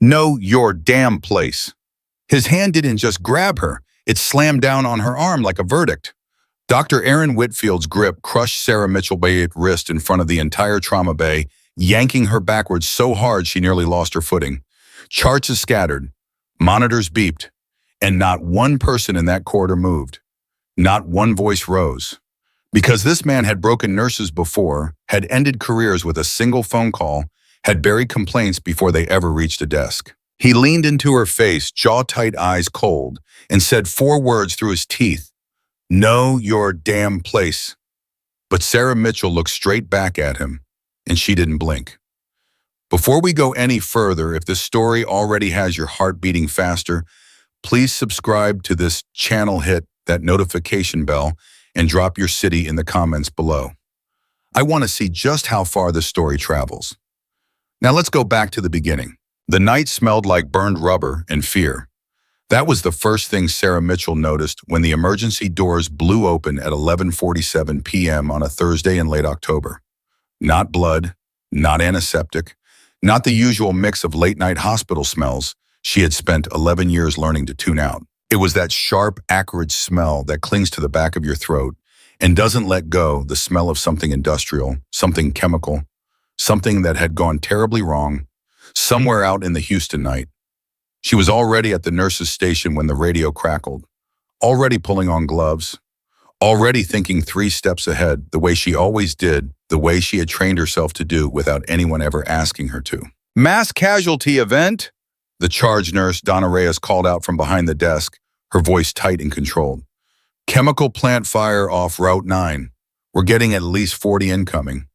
Know your damn place. His hand didn't just grab her, it slammed down on her arm like a verdict. Dr. Aaron Whitfield's grip crushed Sarah Mitchell Bay's wrist in front of the entire trauma bay, yanking her backwards so hard she nearly lost her footing. Charts scattered, monitors beeped, and not one person in that corridor moved. Not one voice rose. Because this man had broken nurses before, had ended careers with a single phone call, had buried complaints before they ever reached a desk. He leaned into her face, jaw-tight, eyes cold, and said 4 words through his teeth. Know your damn place. But Sarah Mitchell looked straight back at him, and she didn't blink. Before we go any further, if this story already has your heart beating faster, please subscribe to this channel, hit that notification bell, and drop your city in the comments below. I want to see just how far this story travels. Now let's go back to the beginning. The night smelled like burned rubber and fear. That was the first thing Sarah Mitchell noticed when the emergency doors blew open at 11:47 p.m. on a Thursday in late October. Not blood, not antiseptic, not the usual mix of late-night hospital smells she had spent 11 years learning to tune out. It was that sharp, acrid smell that clings to the back of your throat and doesn't let go, the smell of something industrial, something chemical, something that had gone terribly wrong, somewhere out in the Houston night. She was already at the nurse's station when the radio crackled, already pulling on gloves, already thinking 3 steps ahead, the way she always did, the way she had trained herself to do without anyone ever asking her to. Mass casualty event? The charge nurse, Donna Reyes, called out from behind the desk, her voice tight and controlled. Chemical plant fire off Route 9. We're getting at least 40 incoming.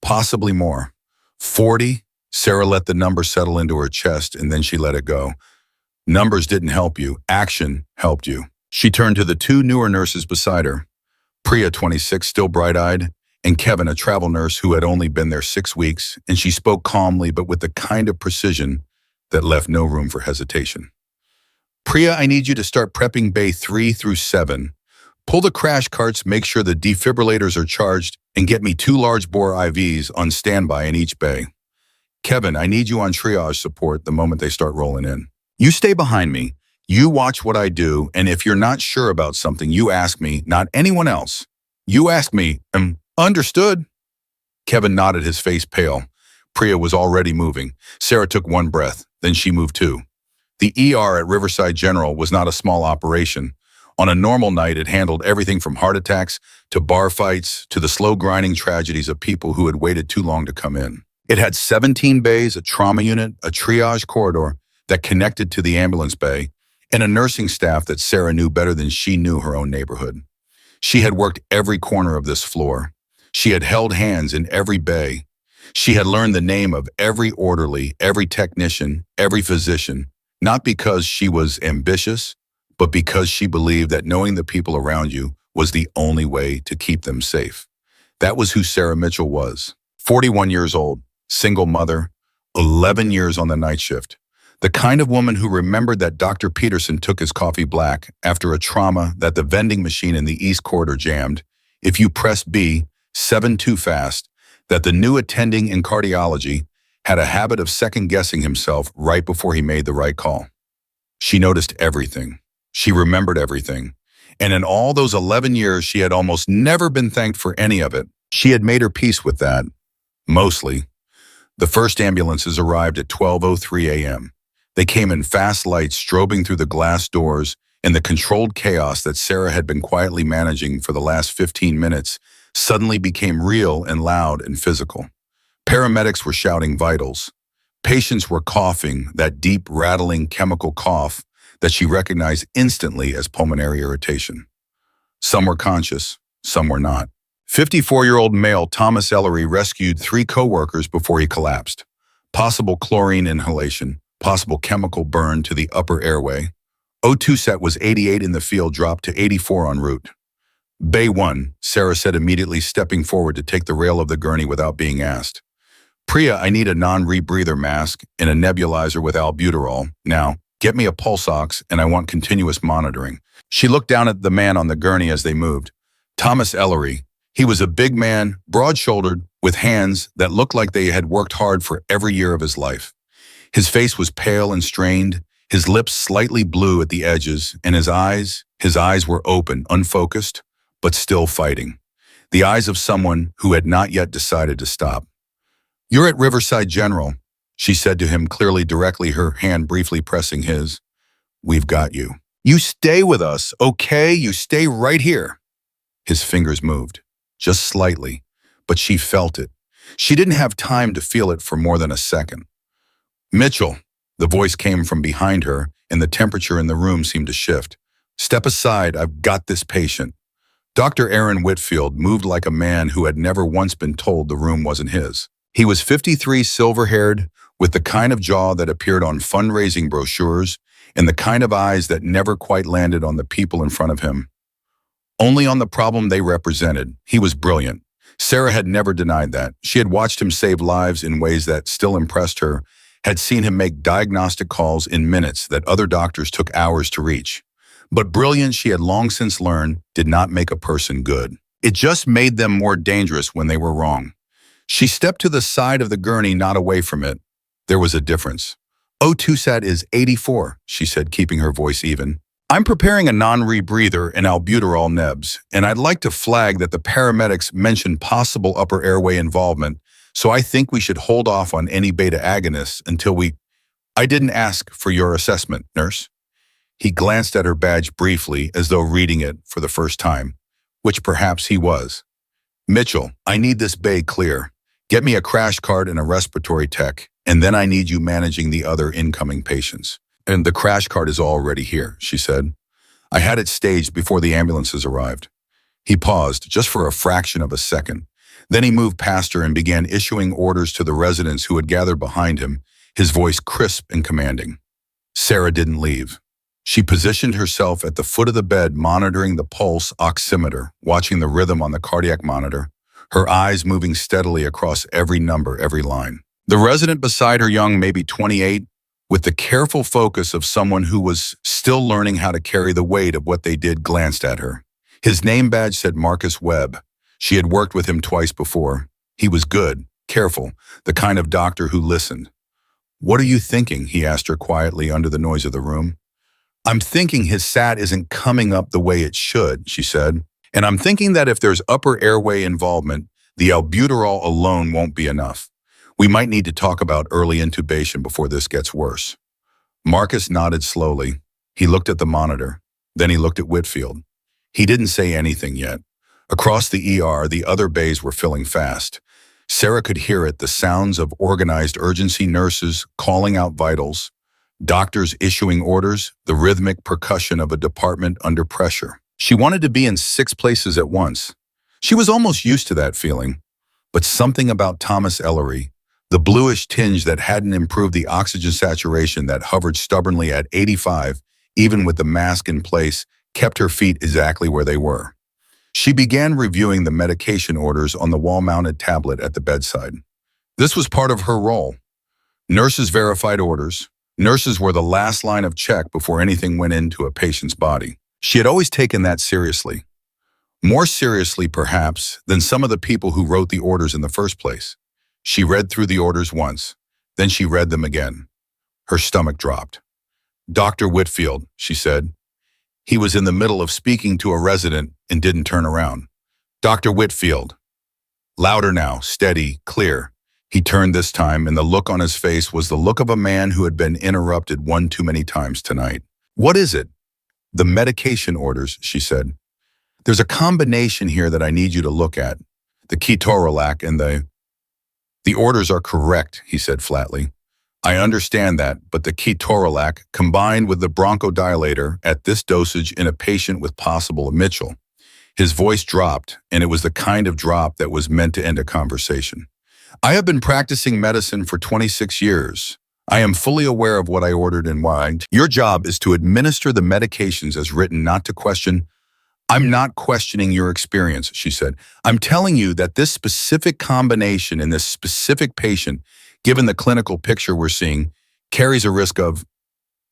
Possibly more. 40? Sarah let the number settle into her chest, and then she let it go. Numbers didn't help you. Action helped you. She turned to the 2 newer nurses beside her. Priya, 26, still bright-eyed, and Kevin, a travel nurse who had only been there 6 weeks, and she spoke calmly but with the kind of precision that left no room for hesitation. Priya, I need you to start prepping bay 3 through 7. Pull the crash carts, make sure the defibrillators are charged, and get me 2 large-bore IVs on standby in each bay. Kevin, I need you on triage support the moment they start rolling in. You stay behind me. You watch what I do, and if you're not sure about something, you ask me, not anyone else. You ask me, understood? Kevin nodded, his face pale. Priya was already moving. Sarah took 1 breath, then she moved 2. The ER at Riverside General was not a small operation. On a normal night, it handled everything from heart attacks to bar fights to the slow grinding tragedies of people who had waited too long to come in. It had 17 bays, a trauma unit, a triage corridor that connected to the ambulance bay, and a nursing staff that Sarah knew better than she knew her own neighborhood. She had worked every corner of this floor. She had held hands in every bay. She had learned the name of every orderly, every technician, every physician, not because she was ambitious, but because she believed that knowing the people around you was the only way to keep them safe. That was who Sarah Mitchell was. 41 years old, single mother, 11 years on the night shift. The kind of woman who remembered that Dr. Peterson took his coffee black after a trauma that the vending machine in the East Corridor jammed, if you press B, 7 too fast, that the new attending in cardiology had a habit of second-guessing himself right before he made the right call. She noticed everything. She remembered everything. And in all those 11 years, she had almost never been thanked for any of it. She had made her peace with that. Mostly. The first ambulances arrived at 12:03 a.m. They came in fast lights strobing through the glass doors, and the controlled chaos that Sarah had been quietly managing for the last 15 minutes suddenly became real and loud and physical. Paramedics were shouting vitals. Patients were coughing, that deep, rattling chemical cough that she recognized instantly as pulmonary irritation. Some were conscious, some were not. 54-year-old male Thomas Ellery rescued 3 co-workers before he collapsed. Possible chlorine inhalation, possible chemical burn to the upper airway. O2 set was 88 in the field, dropped to 84 en route. Bay 1, Sarah said immediately, stepping forward to take the rail of the gurney without being asked. Priya, I need a non-rebreather mask and a nebulizer with albuterol. Now, get me a pulse ox, and I want continuous monitoring. She looked down at the man on the gurney as they moved. Thomas Ellery. He was a big man, broad-shouldered, with hands that looked like they had worked hard for every year of his life. His face was pale and strained, his lips slightly blue at the edges, and his eyes were open, unfocused, but still fighting. The eyes of someone who had not yet decided to stop. "You're at Riverside General," she said to him, clearly directly, her hand briefly pressing his. "We've got you. You stay with us, okay? You stay right here." His fingers moved, just slightly, but she felt it. She didn't have time to feel it for more than a second. "Mitchell," the voice came from behind her, and the temperature in the room seemed to shift. "Step aside, I've got this patient." Dr. Aaron Whitfield moved like a man who had never once been told the room wasn't his. He was 53, silver-haired, with the kind of jaw that appeared on fundraising brochures and the kind of eyes that never quite landed on the people in front of him, only on the problem they represented. He was brilliant. Sarah had never denied that. She had watched him save lives in ways that still impressed her, had seen him make diagnostic calls in minutes that other doctors took hours to reach. But brilliance, she had long since learned, did not make a person good. It just made them more dangerous when they were wrong. She stepped to the side of the gurney, not away from it. There was a difference. "O2sat is 84, she said, keeping her voice even. "I'm preparing a non-rebreather and albuterol nebs, and I'd like to flag that the paramedics mentioned possible upper airway involvement, so I think we should hold off on any beta agonists until we—" "I didn't ask for your assessment, nurse." He glanced at her badge briefly, as though reading it for the first time, which perhaps he was. "Mitchell, I need this bay clear. Get me a crash cart and a respiratory tech, and then I need you managing the other incoming patients." "And the crash cart is already here," she said. "I had it staged before the ambulances arrived." He paused, just for a fraction of a second. Then he moved past her and began issuing orders to the residents who had gathered behind him, his voice crisp and commanding. Sarah didn't leave. She positioned herself at the foot of the bed, monitoring the pulse oximeter, watching the rhythm on the cardiac monitor, her eyes moving steadily across every number, every line. The resident beside her, young, maybe 28, with the careful focus of someone who was still learning how to carry the weight of what they did, glanced at her. His name badge said Marcus Webb. She had worked with him twice before. He was good, careful, the kind of doctor who listened. "What are you thinking?" he asked her quietly under the noise of the room. "I'm thinking his SAT isn't coming up the way it should," she said. "And I'm thinking that if there's upper airway involvement, the albuterol alone won't be enough. We might need to talk about early intubation before this gets worse." Marcus nodded slowly. He looked at the monitor. Then he looked at Whitfield. He didn't say anything yet. Across the ER, the other bays were filling fast. Sarah could hear it, the sounds of organized urgency, nurses calling out vitals, doctors issuing orders, the rhythmic percussion of a department under pressure. She wanted to be in 6 places at once. She was almost used to that feeling. But something about Thomas Ellery, the bluish tinge that hadn't improved the oxygen saturation that hovered stubbornly at 85, even with the mask in place, kept her feet exactly where they were. She began reviewing the medication orders on the wall-mounted tablet at the bedside. This was part of her role. Nurses verified orders. Nurses were the last line of check before anything went into a patient's body. She had always taken that seriously. More seriously, perhaps, than some of the people who wrote the orders in the first place. She read through the orders once. Then she read them again. Her stomach dropped. "Dr. Whitfield," she said. He was in the middle of speaking to a resident and didn't turn around. "Dr. Whitfield." Louder now, steady, clear. He turned this time, and the look on his face was the look of a man who had been interrupted one too many times tonight. "What is it?" "The medication orders," she said. "There's a combination here that I need you to look at. The ketorolac and the orders are correct," he said flatly. "I understand that, but the ketorolac combined with the bronchodilator at this dosage in a patient with possible Mitchell." His voice dropped, and it was the kind of drop that was meant to end a conversation. "I have been practicing medicine for 26 years. I am fully aware of what I ordered and why. Your job is to administer the medications as written, not to question." "I'm not questioning your experience," she said. "I'm telling you that this specific combination in this specific patient, given the clinical picture we're seeing, carries a risk of—"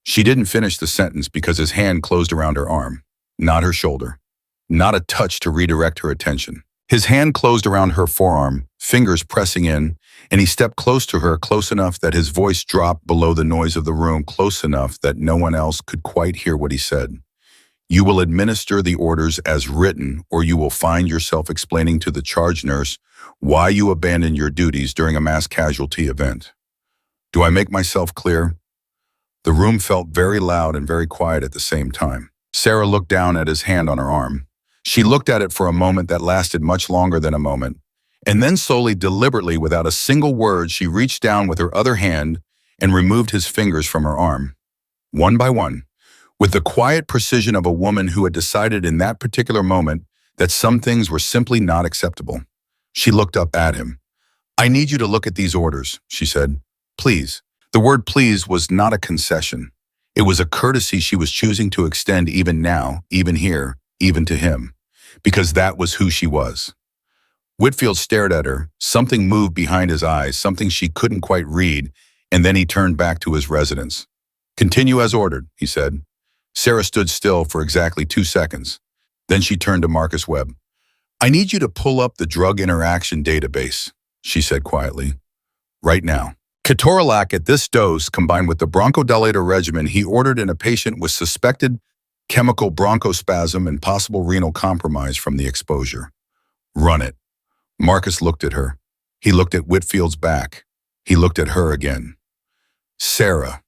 She didn't finish the sentence because his hand closed around her arm, not her shoulder, not a touch to redirect her attention. His hand closed around her forearm, fingers pressing in, and he stepped close to her, close enough that his voice dropped below the noise of the room, close enough that no one else could quite hear what he said. You will administer the orders as written, or you will find yourself explaining to the charge nurse why you abandoned your duties during a mass casualty event. Do I make myself clear? The room felt very loud and very quiet at the same time. Sarah looked down at his hand on her arm. She looked at it for a moment that lasted much longer than a moment, and then slowly, deliberately, without a single word, she reached down with her other hand and removed his fingers from her arm. One by one, with the quiet precision of a woman who had decided in that particular moment that some things were simply not acceptable. She looked up at him. I need you to look at these orders, she said. Please. The word please was not a concession. It was a courtesy she was choosing to extend even now, even here, even to him, because that was who she was. Whitfield stared at her. Something moved behind his eyes, something she couldn't quite read, and then he turned back to his residence. Continue as ordered, he said. Sarah stood still for exactly 2 seconds. Then she turned to Marcus Webb. I need you to pull up the drug interaction database, she said quietly. Right now. Ketorolac at this dose, combined with the bronchodilator regimen he ordered in a patient with suspected chemical bronchospasm and possible renal compromise from the exposure. Run it. Marcus looked at her. He looked at Whitfield's back. He looked at her again. Sarah.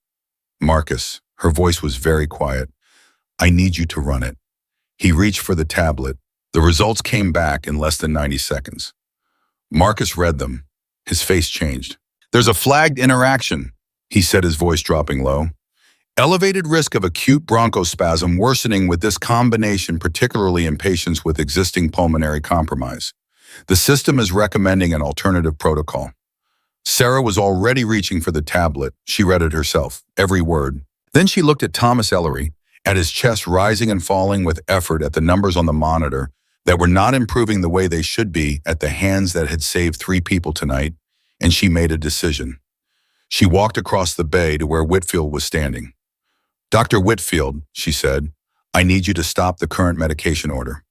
Marcus. Her voice was very quiet. I need you to run it. He reached for the tablet. The results came back in less than 90 seconds. Marcus read them. His face changed. There's a flagged interaction, he said, his voice dropping low. Elevated risk of acute bronchospasm worsening with this combination, particularly in patients with existing pulmonary compromise. The system is recommending an alternative protocol. Sarah was already reaching for the tablet. She read it herself, every word. Then she looked at Thomas Ellery, at his chest rising and falling with effort at the numbers on the monitor that were not improving the way they should be at the hands that had saved 3 people tonight, and she made a decision. She walked across the bay to where Whitfield was standing. Dr. Whitfield, she said, I need you to stop the current medication order.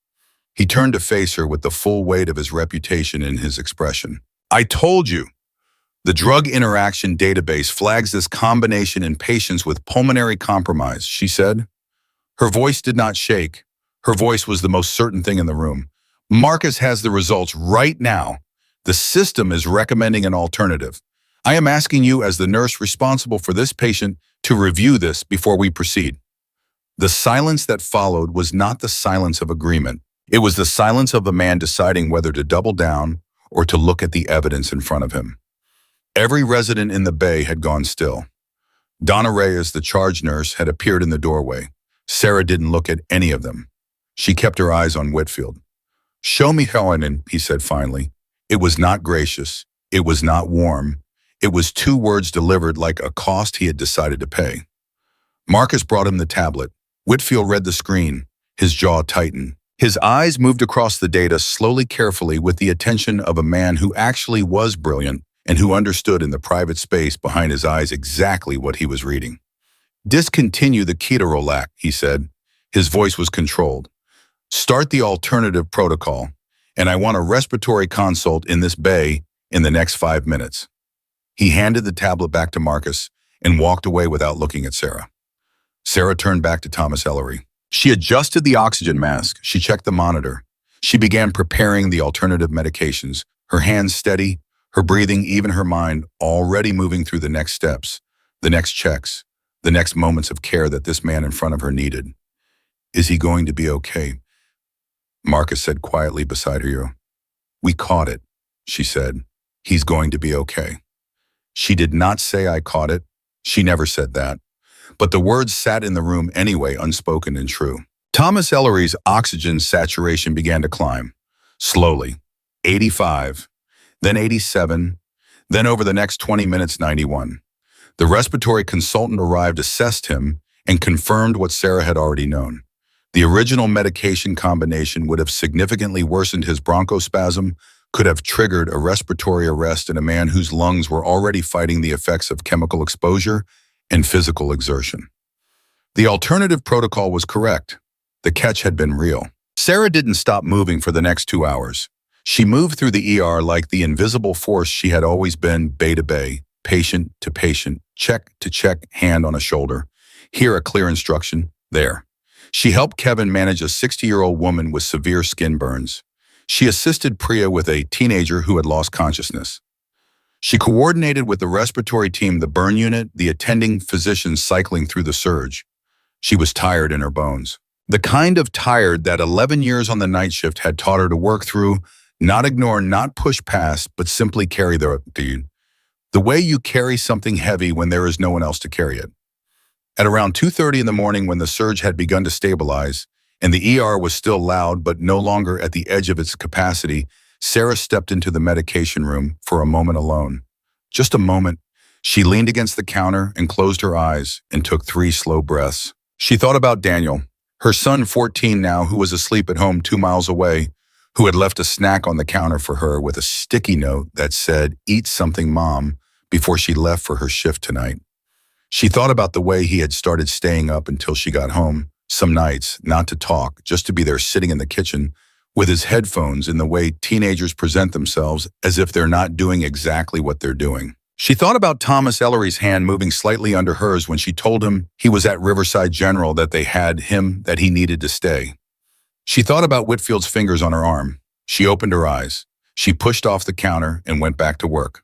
He turned to face her with the full weight of his reputation in his expression. I told you. The drug interaction database flags this combination in patients with pulmonary compromise, she said. Her voice did not shake. Her voice was the most certain thing in the room. Marcus has the results right now. The system is recommending an alternative. I am asking you as the nurse responsible for this patient to review this before we proceed. The silence that followed was not the silence of agreement. It was the silence of a man deciding whether to double down or to look at the evidence in front of him. Every resident in the bay had gone still. Donna Reyes, the charge nurse, had appeared in the doorway. Sarah didn't look at any of them. She kept her eyes on Whitfield. Show me Helen, he said finally. It was not gracious. It was not warm. It was 2 words delivered like a cost he had decided to pay. Marcus brought him the tablet. Whitfield read the screen. His jaw tightened. His eyes moved across the data slowly, carefully, with the attention of a man who actually was brilliant and who understood in the private space behind his eyes exactly what he was reading. Discontinue the ketorolac, he said. His voice was controlled. Start the alternative protocol, and I want a respiratory consult in this bay in the next 5 minutes. He handed the tablet back to Marcus and walked away without looking at Sarah. Sarah turned back to Thomas Ellery. She adjusted the oxygen mask. She checked the monitor. She began preparing the alternative medications, her hands steady, her breathing, even her mind, already moving through the next steps, the next checks, the next moments of care that this man in front of her needed. Is he going to be okay? Marcus said quietly beside her. We caught it, she said. He's going to be okay. She did not say I caught it. She never said that. But the words sat in the room anyway, unspoken and true. Thomas Ellery's oxygen saturation began to climb, slowly, 85, then 87, then over the next 20 minutes, 91. The respiratory consultant arrived, assessed him, and confirmed what Sarah had already known. The original medication combination would have significantly worsened his bronchospasm, could have triggered a respiratory arrest in a man whose lungs were already fighting the effects of chemical exposure and physical exertion. The alternative protocol was correct. The catch had been real. Sarah didn't stop moving for the next 2 hours. She moved through the ER like the invisible force she had always been, bay to bay, patient to patient, check to check, hand on a shoulder. Here a clear instruction, there. She helped Kevin manage a 60-year-old woman with severe skin burns. She assisted Priya with a teenager who had lost consciousness. She coordinated with the respiratory team, the burn unit, the attending physicians cycling through the surge. She was tired in her bones. The kind of tired that 11 years on the night shift had taught her to work through, not ignore, not push past, but simply carry the way you carry something heavy when there is no one else to carry it. At around 2:30 in the morning, when the surge had begun to stabilize, and the ER was still loud but no longer at the edge of its capacity, Sarah stepped into the medication room for a moment alone. Just a moment. She leaned against the counter and closed her eyes and took 3 slow breaths. She thought about Daniel, her son 14 now, who was asleep at home 2 miles away, who had left a snack on the counter for her with a sticky note that said, "Eat something, Mom," before she left for her shift tonight. She thought about the way he had started staying up until she got home, some nights, not to talk, just to be there sitting in the kitchen with his headphones, in the way teenagers present themselves as if they're not doing exactly what they're doing. She thought about Thomas Ellery's hand moving slightly under hers when she told him he was at Riverside General, that they had him, that he needed to stay. She thought about Whitfield's fingers on her arm. She opened her eyes. She pushed off the counter and went back to work.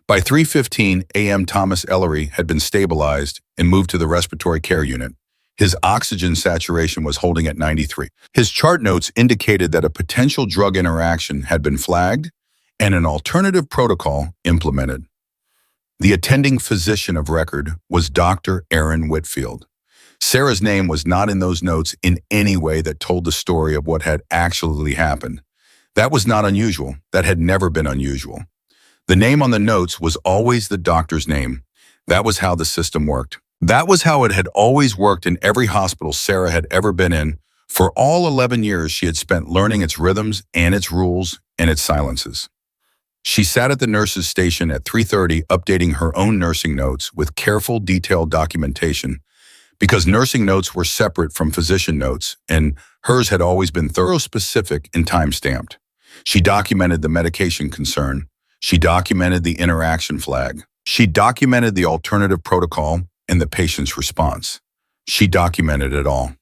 By 3:15 a.m., Thomas Ellery had been stabilized and moved to the respiratory care unit. His oxygen saturation was holding at 93. His chart notes indicated that a potential drug interaction had been flagged and an alternative protocol implemented. The attending physician of record was Dr. Aaron Whitfield. Sarah's name was not in those notes in any way that told the story of what had actually happened. That was not unusual. That had never been unusual. The name on the notes was always the doctor's name. That was how the system worked. That was how it had always worked in every hospital Sarah had ever been in. For all 11 years, she had spent learning its rhythms and its rules and its silences. She sat at the nurse's station at 3:30, updating her own nursing notes with careful, detailed documentation, because nursing notes were separate from physician notes, and hers had always been thorough, specific, and time-stamped. She documented the medication concern. She documented the interaction flag. She documented the alternative protocol and the patient's response. She documented it all.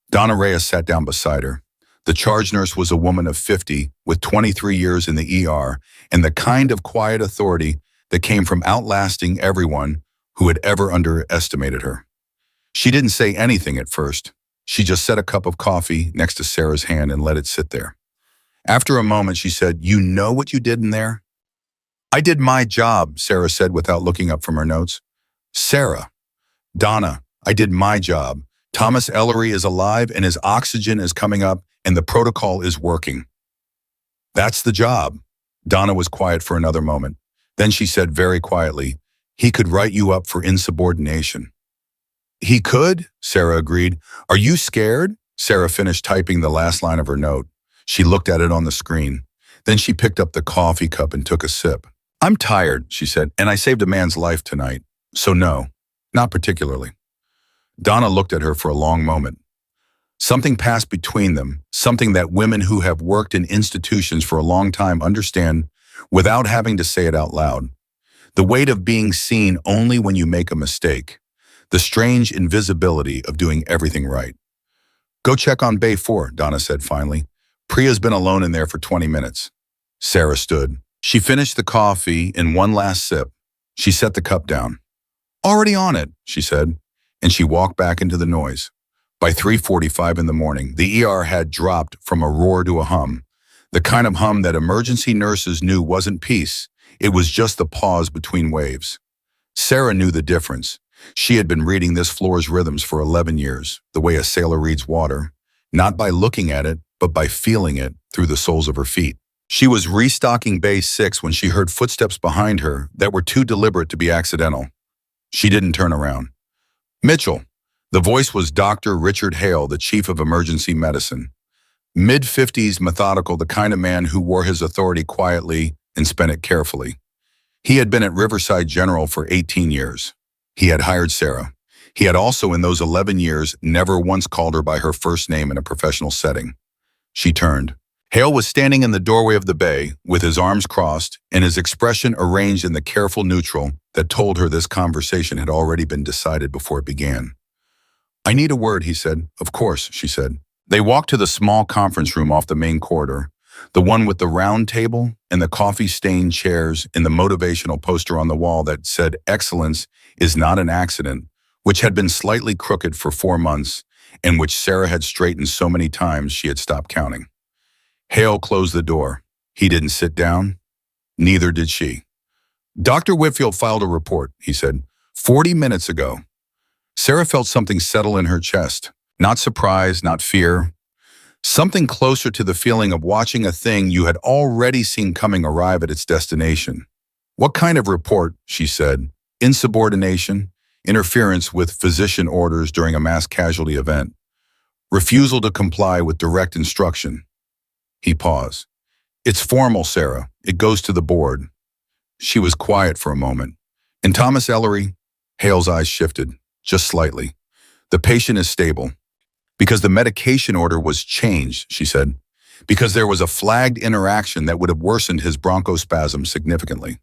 Donna Reyes sat down beside her. The charge nurse was a woman of 50 with 23 years in the ER and the kind of quiet authority that came from outlasting everyone who had ever underestimated her. She didn't say anything at first. She just set a cup of coffee next to Sarah's hand and let it sit there. After a moment, she said, "You know what you did in there?" "I did my job," Sarah said without looking up from her notes. "Sarah." "Donna, I did my job. Thomas Ellery is alive and his oxygen is coming up and the protocol is working. That's the job." Donna was quiet for another moment. Then she said very quietly, "He could write you up for insubordination." "He could?" Sarah agreed. "Are you scared?" Sarah finished typing the last line of her note. She looked at it on the screen. Then she picked up the coffee cup and took a sip. "I'm tired," she said, "and I saved a man's life tonight. So no, not particularly." Donna looked at her for a long moment. Something passed between them, something that women who have worked in institutions for a long time understand without having to say it out loud. The weight of being seen only when you make a mistake. The strange invisibility of doing everything right. "Go check on Bay 4, Donna said finally. "Priya's been alone in there for 20 minutes. Sarah stood. She finished the coffee in one last sip. She set the cup down. "Already on it," she said, and she walked back into the noise. By 3:45 in the morning, the ER had dropped from a roar to a hum, the kind of hum that emergency nurses knew wasn't peace. It was just the pause between waves. Sarah knew the difference. She had been reading this floor's rhythms for 11 years, the way a sailor reads water, not by looking at it, but by feeling it through the soles of her feet. She was restocking Bay 6 when she heard footsteps behind her that were too deliberate to be accidental. She didn't turn around. "Mitchell." The voice was Dr. Richard Hale, the chief of emergency medicine. Mid-50s, methodical, the kind of man who wore his authority quietly and spent it carefully. He had been at Riverside General for 18 years. He had hired Sarah. He had also, in those 11 years, never once called her by her first name in a professional setting. She turned. Hale was standing in the doorway of the bay, with his arms crossed and his expression arranged in the careful neutral that told her this conversation had already been decided before it began. "I need a word," he said. "Of course," she said. They walked to the small conference room off the main corridor, the one with the round table and the coffee-stained chairs and the motivational poster on the wall that said "Excellence is not an accident," which had been slightly crooked for 4 months and which Sarah had straightened so many times she had stopped counting. Hale closed the door. He didn't sit down. Neither did she. "Dr. Whitfield filed a report," he said, 40 minutes ago. Sarah felt something settle in her chest. Not surprise, not fear. Something closer to the feeling of watching a thing you had already seen coming arrive at its destination. "What kind of report?" she said. "Insubordination, interference with physician orders during a mass casualty event, refusal to comply with direct instruction." He paused. "It's formal, Sarah. It goes to the board." She was quiet for a moment. "And Thomas Ellery?" Hale's eyes shifted, just slightly. "The patient is stable." "Because the medication order was changed," she said. "Because there was a flagged interaction that would have worsened his bronchospasm significantly."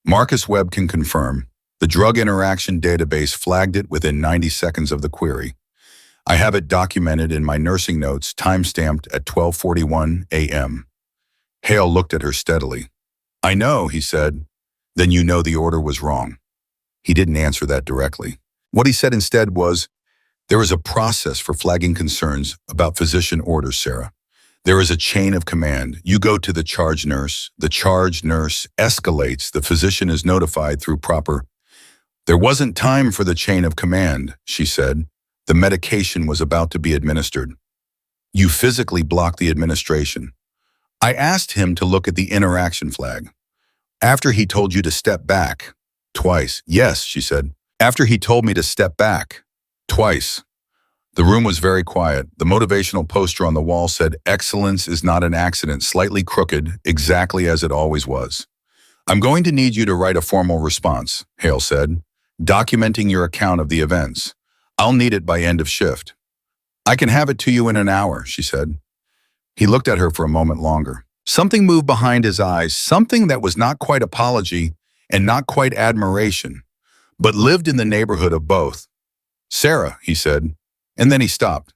Marcus Webb can confirm. The drug interaction database flagged it within 90 seconds of the query. I have it documented in my nursing notes, time-stamped at 12:41 a.m. Hale looked at her steadily. "I know," he said. "Then you know the order was wrong." He didn't answer that directly. What he said instead was, "There is a process for flagging concerns about physician orders, Sarah. There is a chain of command. You go to the charge nurse escalates, the physician is notified through proper—" "There wasn't time for the chain of command," she said. "The medication was about to be administered. You physically blocked the administration. I asked him to look at the interaction flag. After he told you to step back." "Twice." "Yes," she said. "After he told me to step back. Twice." The room was very quiet. The motivational poster on the wall said, "Excellence is not an accident," slightly crooked, exactly as it always was. "I'm going to need you to write a formal response," Hale said, "documenting your account of the events. I'll need it by end of shift." "I can have it to you in an hour," she said. He looked at her for a moment longer. Something moved behind his eyes, something that was not quite apology and not quite admiration, but lived in the neighborhood of both. "Sarah," he said, and then he stopped.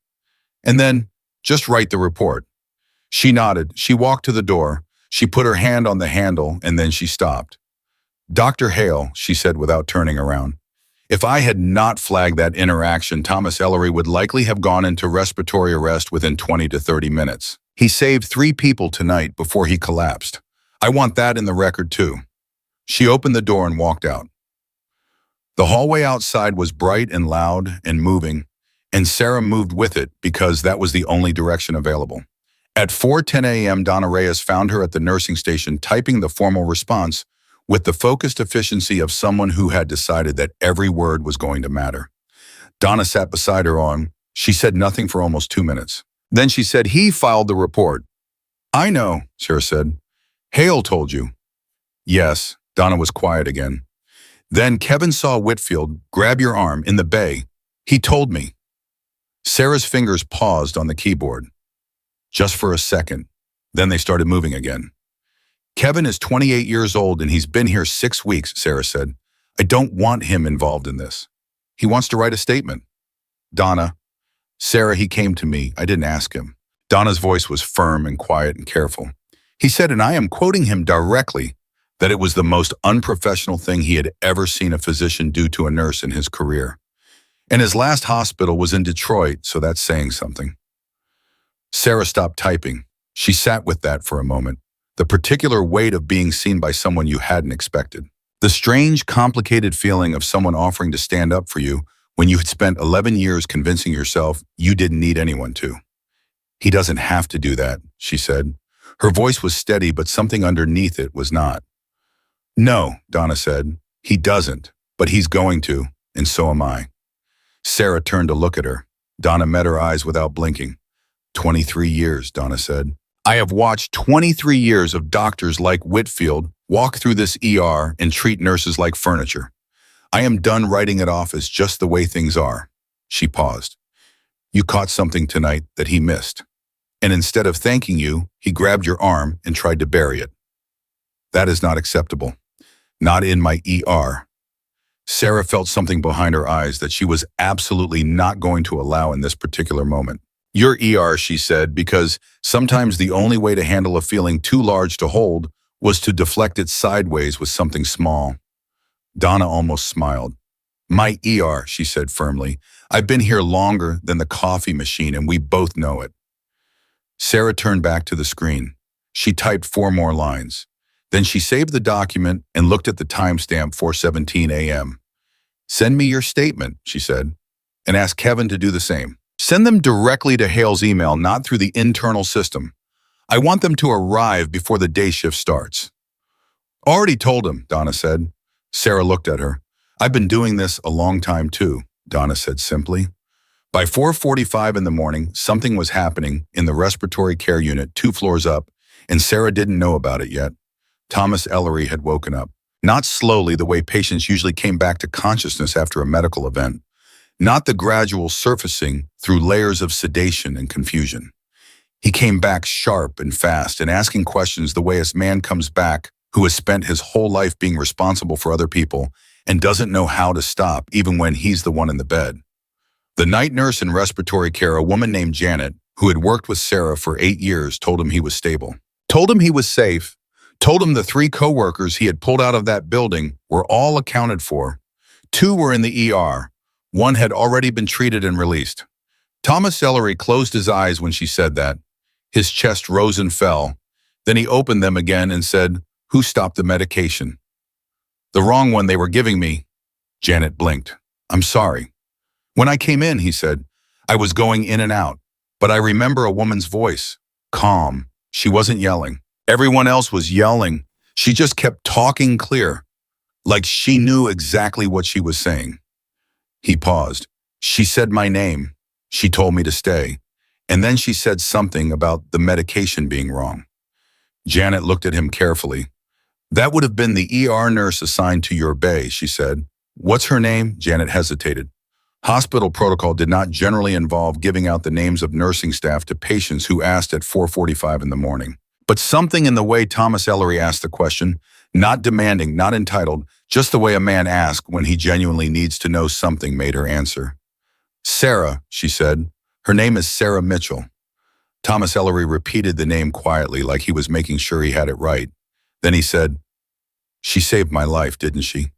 "And then, just write the report." She nodded. She walked to the door. She put her hand on the handle, and then she stopped. "Dr. Hale," she said without turning around, "if I had not flagged that interaction, Thomas Ellery would likely have gone into respiratory arrest within 20 to 30 minutes. He saved 3 people tonight before he collapsed. I want that in the record too." She opened the door and walked out. The hallway outside was bright and loud and moving, and Sarah moved with it because that was the only direction available. At 4:10 a.m., Donna Reyes found her at the nursing station typing the formal response with the focused efficiency of someone who had decided that every word was going to matter. Donna sat beside her on. She said nothing for almost 2 minutes. Then she said, "He filed the report." "I know," Sarah said. "Hale told you." "Yes." Donna was quiet again. "Then Kevin saw Whitfield grab your arm in the bay. He told me." Sarah's fingers paused on the keyboard. Just for a second. Then they started moving again. "Kevin is 28 years old and he's been here 6 weeks, Sarah said. "I don't want him involved in this. He wants to write a statement." "Donna." "Sarah, he came to me. I didn't ask him." Donna's voice was firm and quiet and careful. "He said, and I am quoting him directly, that it was the most unprofessional thing he had ever seen a physician do to a nurse in his career. And his last hospital was in Detroit, so that's saying something." Sarah stopped typing. She sat with that for a moment, the particular weight of being seen by someone you hadn't expected. The strange, complicated feeling of someone offering to stand up for you when you had spent 11 years convincing yourself you didn't need anyone to. "He doesn't have to do that," she said. Her voice was steady, but something underneath it was not. "No," Donna said. "He doesn't, but he's going to, and so am I." Sarah turned to look at her. Donna met her eyes without blinking. 23 years, Donna said. "I have watched 23 years of doctors like Whitfield walk through this ER and treat nurses like furniture. I am done writing it off as just the way things are." She paused. "You caught something tonight that he missed." And instead of thanking you, he grabbed your arm and tried to bury it. That is not acceptable. Not in my ER. Sarah felt something behind her eyes that she was absolutely not going to allow in this particular moment. Your ER, she said, because sometimes the only way to handle a feeling too large to hold was to deflect it sideways with something small. Donna almost smiled. My ER, she said firmly. I've been here longer than the coffee machine and we both know it. Sarah turned back to the screen. She typed 4 more lines. Then she saved the document and looked at the timestamp 4:17 a.m. Send me your statement, she said, and ask Kevin to do the same. Send them directly to Hale's email, not through the internal system. I want them to arrive before the day shift starts. Already told him, Donna said. Sarah looked at her. I've been doing this a long time too, Donna said simply. By 4:45 in the morning, something was happening in the respiratory care unit 2 floors up, and Sarah didn't know about it yet. Thomas Ellery had woken up. Not slowly the way patients usually came back to consciousness after a medical event. Not the gradual surfacing through layers of sedation and confusion. He came back sharp and fast and asking questions the way a man comes back who has spent his whole life being responsible for other people and doesn't know how to stop even when he's the one in the bed. The night nurse in respiratory care, a woman named Janet, who had worked with Sarah for 8 years, told him he was stable. Told him he was safe. Told him the 3 coworkers he had pulled out of that building were all accounted for. 2 were in the ER. 1 had already been treated and released. Thomas Ellery closed his eyes when she said that. His chest rose and fell. Then he opened them again and said, Who stopped the medication? The wrong one they were giving me. Janet blinked. I'm sorry. When I came in, he said, I was going in and out. But I remember a woman's voice. Calm. She wasn't yelling. Everyone else was yelling. She just kept talking clear, like she knew exactly what she was saying. He paused. She said my name. She told me to stay. And then she said something about the medication being wrong. Janet looked at him carefully. That would have been the ER nurse assigned to your bay, she said. What's her name? Janet hesitated. Hospital protocol did not generally involve giving out the names of nursing staff to patients who asked at 4:45 in the morning. But something in the way Thomas Ellery asked the question, not demanding, not entitled, just the way a man asks when he genuinely needs to know something, made her answer. Sarah, she said. Her name is Sarah Mitchell. Thomas Ellery repeated the name quietly, like he was making sure he had it right. Then he said, She saved my life, didn't she?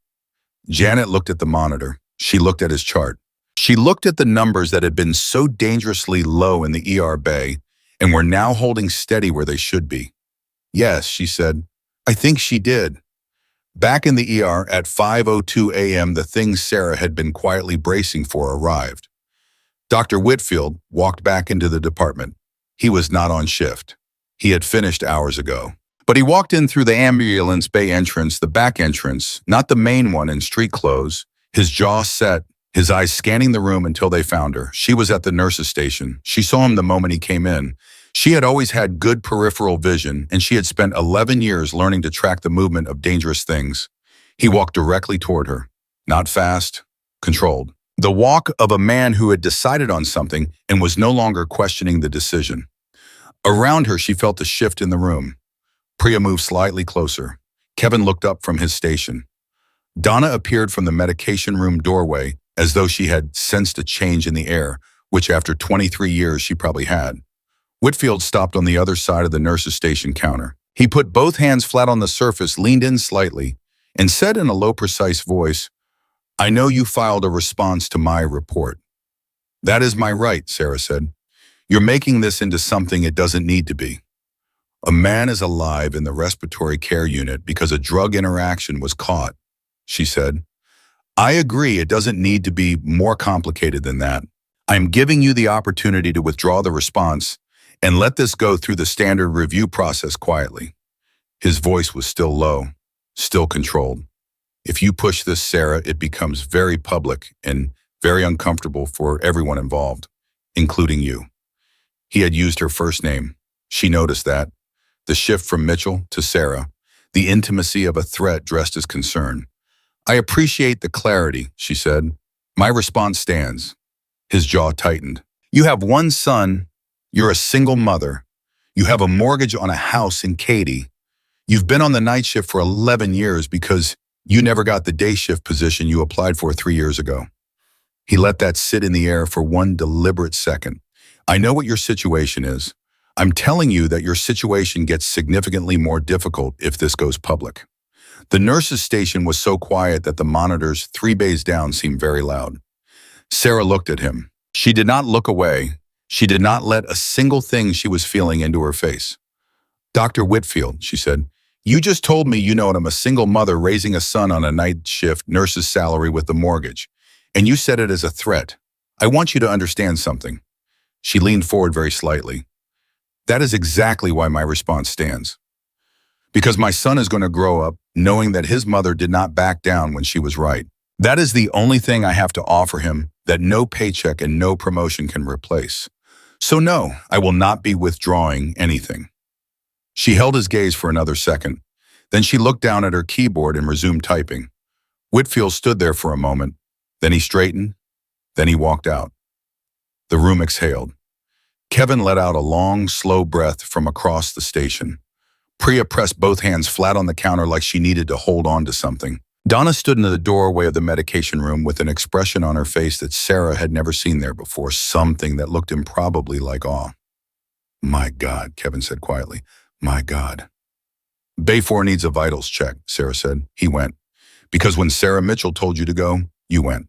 Janet looked at the monitor. She looked at his chart. She looked at the numbers that had been so dangerously low in the ER bay and were now holding steady where they should be. Yes, she said. I think she did. Back in the ER at 5:02 a.m., the things Sarah had been quietly bracing for arrived. Dr. Whitfield walked back into the department. He was not on shift. He had finished hours ago. But he walked in through the ambulance bay entrance, the back entrance, not the main one in street clothes, his jaw set, his eyes scanning the room until they found her. She was at the nurse's station. She saw him the moment he came in. She had always had good peripheral vision, and she had spent 11 years learning to track the movement of dangerous things. He walked directly toward her. Not fast, controlled. The walk of a man who had decided on something and was no longer questioning the decision. Around her, she felt a shift in the room. Priya moved slightly closer. Kevin looked up from his station. Donna appeared from the medication room doorway as though she had sensed a change in the air, which after 23 years she probably had. Whitfield stopped on the other side of the nurse's station counter. He put both hands flat on the surface, leaned in slightly, and said in a low, precise voice, I know you filed a response to my report. That is my right, Sarah said. You're making this into something it doesn't need to be. A man is alive in the respiratory care unit because a drug interaction was caught, she said. I agree it doesn't need to be more complicated than that. I am giving you the opportunity to withdraw the response and let this go through the standard review process quietly. His voice was still low, still controlled. If you push this, Sarah, it becomes very public and very uncomfortable for everyone involved, including you. He had used her first name. She noticed that. The shift from Mitchell to Sarah, the intimacy of a threat dressed as concern. I appreciate the clarity, she said. My response stands. His jaw tightened. You have one son You're a single mother. You have a mortgage on a house in Katy. You've been on the night shift for 11 years because you never got the day shift position you applied for 3 years ago. He let that sit in the air for one deliberate second. I know what your situation is. I'm telling you that your situation gets significantly more difficult if this goes public. The nurse's station was so quiet that the monitors 3 bays down seemed very loud. Sarah looked at him. She did not look away. She did not let a single thing she was feeling into her face. Dr. Whitfield, she said, you just told me you know I'm a single mother raising a son on a night shift nurse's salary with the mortgage, and you said it as a threat. I want you to understand something. She leaned forward very slightly. That is exactly why my response stands. Because my son is going to grow up knowing that his mother did not back down when she was right. That is the only thing I have to offer him that no paycheck and no promotion can replace. So no, I will not be withdrawing anything. She held his gaze for another second. Then she looked down at her keyboard and resumed typing. Whitfield stood there for a moment. Then he straightened. Then he walked out. The room exhaled. Kevin let out a long, slow breath from across the station. Priya pressed both hands flat on the counter like she needed to hold on to something. Donna stood in the doorway of the medication room with an expression on her face that Sarah had never seen there before, something that looked improbably like awe. My God, Kevin said quietly. My God. Bay 4 needs a vitals check, Sarah said. He went. Because when Sarah Mitchell told you to go, you went.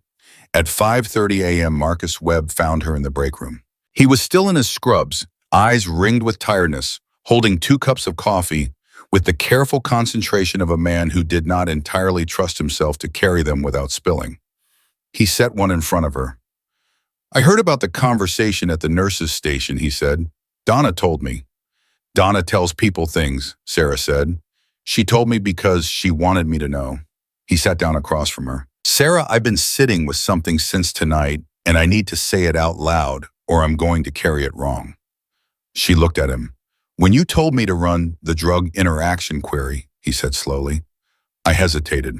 At 5:30 a.m., Marcus Webb found her in the break room. He was still in his scrubs, eyes ringed with tiredness, holding 2 cups of coffee, with the careful concentration of a man who did not entirely trust himself to carry them without spilling. He set one in front of her. I heard about the conversation at the nurse's station, he said. Donna told me. Donna tells people things, Sarah said. She told me because she wanted me to know. He sat down across from her. Sarah, I've been sitting with something since tonight, and I need to say it out loud, or I'm going to carry it wrong. She looked at him. When you told me to run the drug interaction query, he said slowly, I hesitated.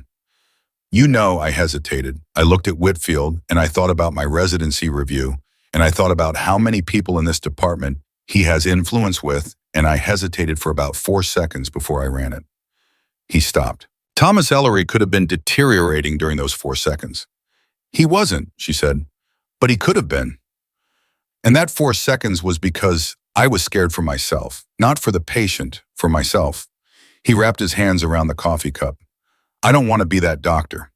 You know I hesitated. I looked at Whitfield, and I thought about my residency review, and I thought about how many people in this department he has influence with, and I hesitated for about 4 seconds before I ran it. He stopped. Thomas Ellery could have been deteriorating during those 4 seconds. He wasn't, she said, but he could have been. And that 4 seconds was because I was scared for myself, not for the patient, for myself. He wrapped his hands around the coffee cup. I don't want to be that doctor.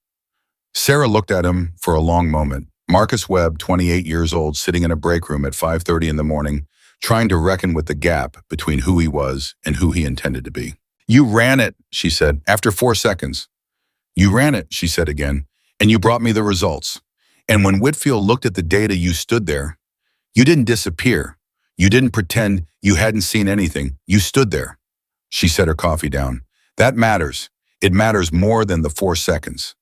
Sarah looked at him for a long moment. Marcus Webb, 28 years old, sitting in a break room at 5:30 in the morning, trying to reckon with the gap between who he was and who he intended to be. You ran it, she said, after 4 seconds. You ran it, she said again, and you brought me the results. And when Whitfield looked at the data, you stood there. You didn't disappear. You didn't pretend you hadn't seen anything. You stood there. She set her coffee down. That matters. It matters more than the 4 seconds.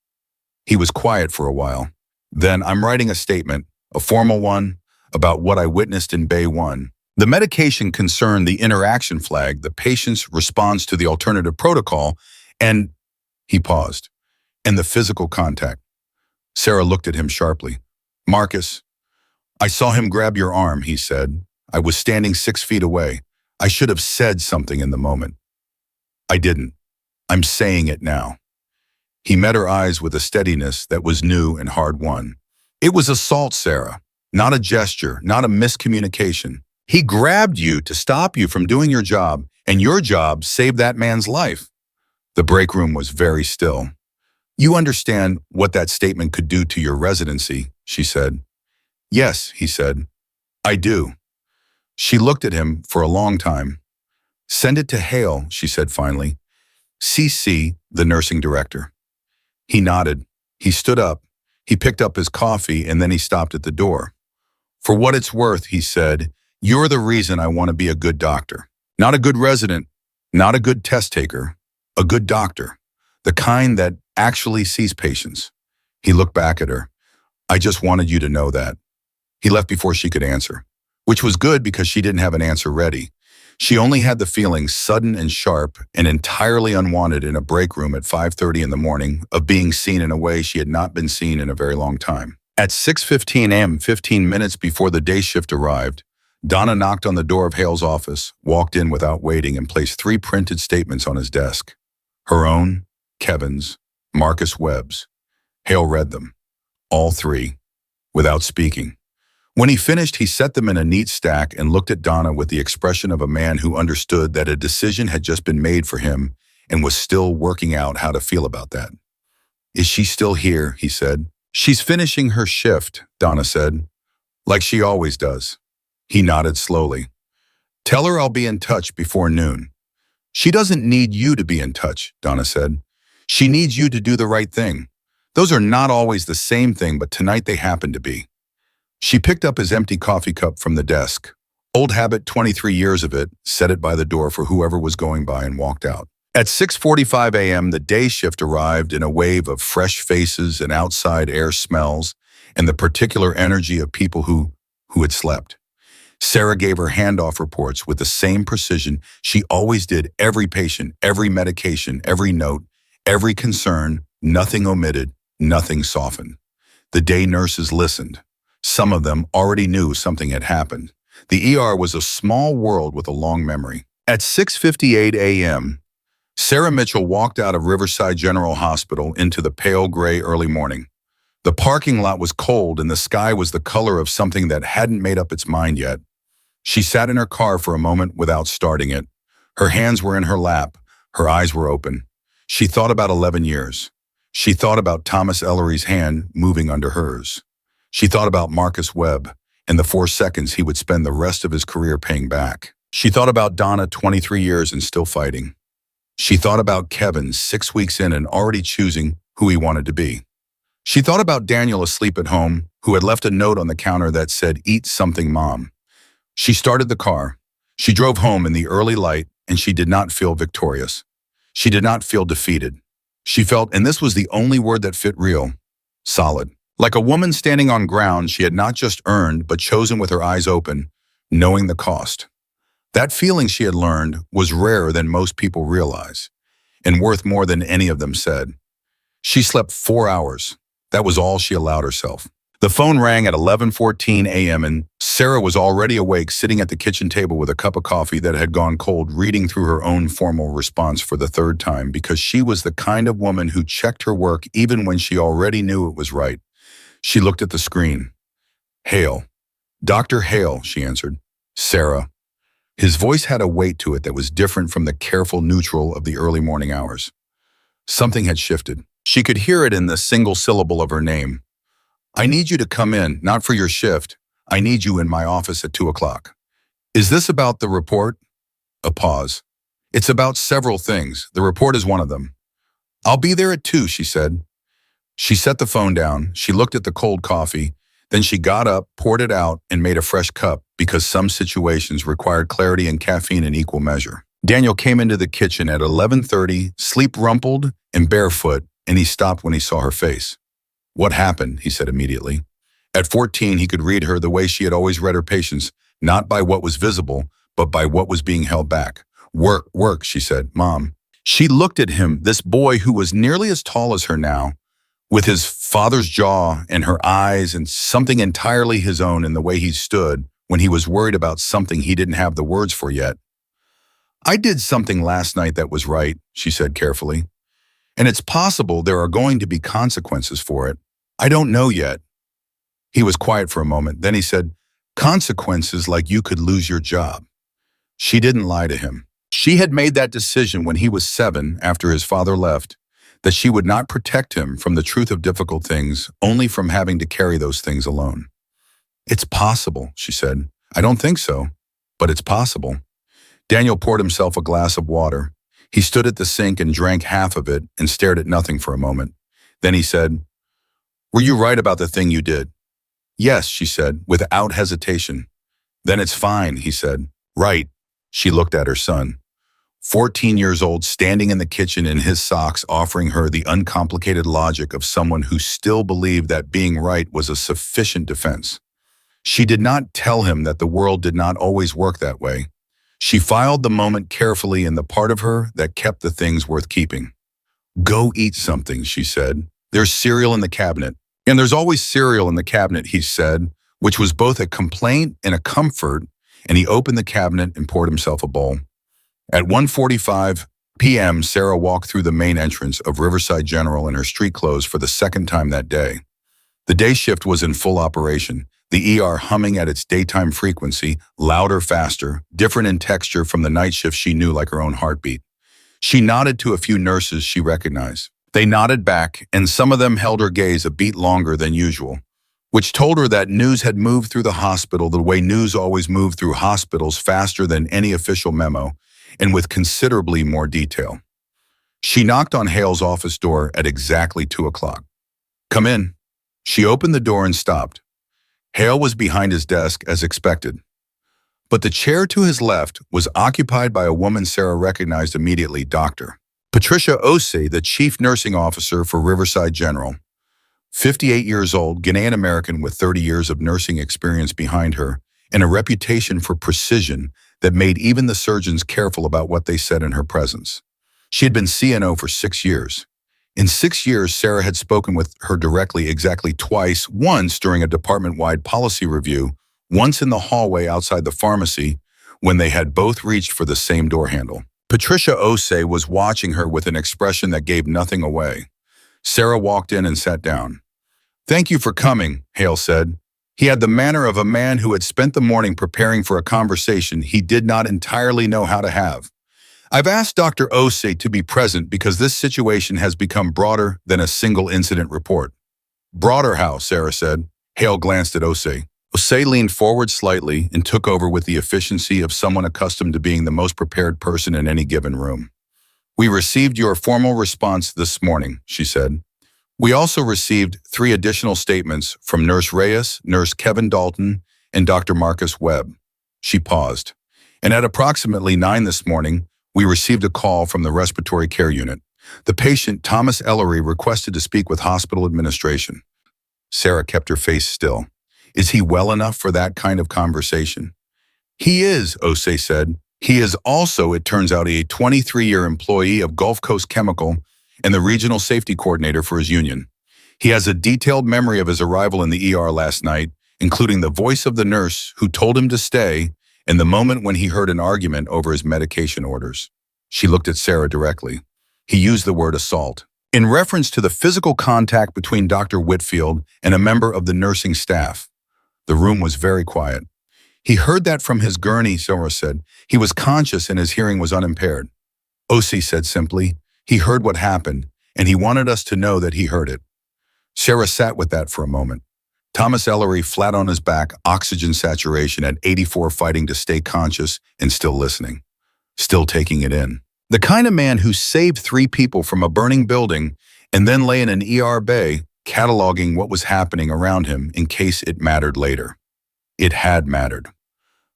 He was quiet for a while. Then I'm writing a statement, a formal one, about what I witnessed in Bay 1. The medication concerned the interaction flag, the patient's response to the alternative protocol, and he paused, and the physical contact. Sarah looked at him sharply. Marcus, I saw him grab your arm, he said. I was standing 6 feet away. I should have said something in the moment. I didn't. I'm saying it now. He met her eyes with a steadiness that was new and hard-won. It was assault, Sarah, not a gesture, not a miscommunication. He grabbed you to stop you from doing your job, and your job saved that man's life. The break room was very still. You understand what that statement could do to your residency, she said. Yes, he said. I do. She looked at him for a long time. Send it to Hale, she said finally. CC, the nursing director. He nodded. He stood up. He picked up his coffee, and then he stopped at the door. For what it's worth, he said, you're the reason I want to be a good doctor. Not a good resident, not a good test taker, a good doctor, the kind that actually sees patients. He looked back at her. I just wanted you to know that. He left before she could answer, which was good because she didn't have an answer ready. She only had the feeling, sudden and sharp and entirely unwanted in a break room at 5:30 in the morning, of being seen in a way she had not been seen in a very long time. At 6:15 a.m., 15 minutes before the day shift arrived, Donna knocked on the door of Hale's office, walked in without waiting, and placed 3 printed statements on his desk. Her own, Kevin's, Marcus Webb's. Hale read them, all 3, without speaking. When he finished, he set them in a neat stack and looked at Donna with the expression of a man who understood that a decision had just been made for him and was still working out how to feel about that. "Is she still here?" he said. "She's finishing her shift," Donna said. "Like she always does." He nodded slowly. "Tell her I'll be in touch before noon." "She doesn't need you to be in touch," Donna said. "She needs you to do the right thing. Those are not always the same thing, but tonight they happen to be." She picked up his empty coffee cup from the desk. Old habit, 23 years of it, set it by the door for whoever was going by and walked out. At 6:45 a.m., the day shift arrived in a wave of fresh faces and outside air smells and the particular energy of people who had slept. Sarah gave her handoff reports with the same precision she always did: every patient, every medication, every note, every concern, nothing omitted, nothing softened. The day nurses listened. Some of them already knew something had happened. The ER was a small world with a long memory. At 6:58 a.m., Sarah Mitchell walked out of Riverside General Hospital into the pale gray early morning. The parking lot was cold and the sky was the color of something that hadn't made up its mind yet. She sat in her car for a moment without starting it. Her hands were in her lap. Her eyes were open. She thought about 11 years. She thought about Thomas Ellery's hand moving under hers. She thought about Marcus Webb and the 4 seconds he would spend the rest of his career paying back. She thought about Donna, 23 years and still fighting. She thought about Kevin, 6 weeks in and already choosing who he wanted to be. She thought about Daniel asleep at home, who had left a note on the counter that said, "Eat something, Mom." She started the car. She drove home in the early light, and she did not feel victorious. She did not feel defeated. She felt, and this was the only word that fit, real, solid. Like a woman standing on ground she had not just earned, but chosen with her eyes open, knowing the cost. That feeling, she had learned, was rarer than most people realize, and worth more than any of them said. She slept 4 hours. That was all she allowed herself. The phone rang at 11:14 a.m. and Sarah was already awake, sitting at the kitchen table with a cup of coffee that had gone cold, reading through her own formal response for the 3rd time, because she was the kind of woman who checked her work even when she already knew it was right. She looked at the screen. "Hale. Dr. Hale," she answered. "Sarah." His voice had a weight to it that was different from the careful neutral of the early morning hours. Something had shifted. She could hear it in the single syllable of her name. "I need you to come in, not for your shift. I need you in my office at 2 o'clock. "Is this about the report?" A pause. "It's about several things. The report is one of them." "I'll be there at 2, she said. She set the phone down. She looked at the cold coffee. Then she got up, poured it out, and made a fresh cup, because some situations required clarity and caffeine in equal measure. Daniel came into the kitchen at 11:30, sleep-rumpled and barefoot, and he stopped when he saw her face. "What happened?" he said immediately. At 14, he could read her the way she had always read her patients, not by what was visible, but by what was being held back. "Work, work," she said. "Mom." She looked at him, this boy who was nearly as tall as her now, with his father's jaw and her eyes and something entirely his own in the way he stood when he was worried about something he didn't have the words for yet. "I did something last night that was right," she said carefully. "And it's possible there are going to be consequences for it. I don't know yet." He was quiet for a moment. Then he said, "Consequences like you could lose your job." She didn't lie to him. She had made that decision when he was 7, after his father left, that she would not protect him from the truth of difficult things, only from having to carry those things alone. "It's possible," she said. "I don't think so, but it's possible." Daniel poured himself a glass of water. He stood at the sink and drank half of it and stared at nothing for a moment. Then he said, "Were you right about the thing you did?" "Yes," she said, without hesitation. "Then it's fine," he said. "Right." She looked at her son, 14 years old, standing in the kitchen in his socks, offering her the uncomplicated logic of someone who still believed that being right was a sufficient defense. She did not tell him that the world did not always work that way. She filed the moment carefully in the part of her that kept the things worth keeping. "Go eat something," she said. "There's cereal in the cabinet." "And there's always cereal in the cabinet," he said, which was both a complaint and a comfort, and he opened the cabinet and poured himself a bowl. At 1:45 p.m., Sarah walked through the main entrance of Riverside General in her street clothes for the second time that day. The day shift was in full operation, the ER humming at its daytime frequency, louder, faster, different in texture from the night shift she knew like her own heartbeat. She nodded to a few nurses she recognized. They nodded back, and some of them held her gaze a beat longer than usual, which told her that news had moved through the hospital the way news always moved through hospitals, faster than any official memo, and with considerably more detail. She knocked on Hale's office door at exactly 2 o'clock. "Come in." She opened the door and stopped. Hale was behind his desk as expected. But the chair to his left was occupied by a woman Sarah recognized immediately, Dr. Patricia Osei, the chief nursing officer for Riverside General. 58 years old, Ghanaian-American with 30 years of nursing experience behind her, and a reputation for precision that made even the surgeons careful about what they said in her presence. She had been CNO for 6 years. In 6 years, Sarah had spoken with her directly exactly twice, once during a department-wide policy review, once in the hallway outside the pharmacy, when they had both reached for the same door handle. Patricia Osei was watching her with an expression that gave nothing away. Sarah walked in and sat down. "Thank you for coming," Hale said. He had the manner of a man who had spent the morning preparing for a conversation he did not entirely know how to have. "I've asked Dr. Osei to be present because this situation has become broader than a single incident report." "Broader how?" Sarah said. Hale glanced at Osei. Osei leaned forward slightly and took over with the efficiency of someone accustomed to being the most prepared person in any given room. "We received your formal response this morning," she said. "We also received 3 additional statements from Nurse Reyes, Nurse Kevin Dalton, and Dr. Marcus Webb." She paused. "And at approximately 9 this morning, we received a call from the respiratory care unit. The patient, Thomas Ellery, requested to speak with hospital administration." Sarah kept her face still. "Is he well enough for that kind of conversation?" "He is," Osei said. "He is also, it turns out, a 23-year employee of Gulf Coast Chemical and the regional safety coordinator for his union. He has a detailed memory of his arrival in the ER last night, including the voice of the nurse who told him to stay and the moment when he heard an argument over his medication orders." She looked at Sarah directly. "He used the word assault, in reference to the physical contact between Dr. Whitfield and a member of the nursing staff." The room was very quiet. "He heard that from his gurney," Sarah said. "He was conscious and his hearing was unimpaired." Osei said simply, "He heard what happened, and he wanted us to know that he heard it." Sarah sat with that for a moment. Thomas Ellery flat on his back, oxygen saturation at 84, fighting to stay conscious and still listening, still taking it in. The kind of man who saved 3 people from a burning building and then lay in an ER bay, cataloging what was happening around him in case it mattered later. It had mattered.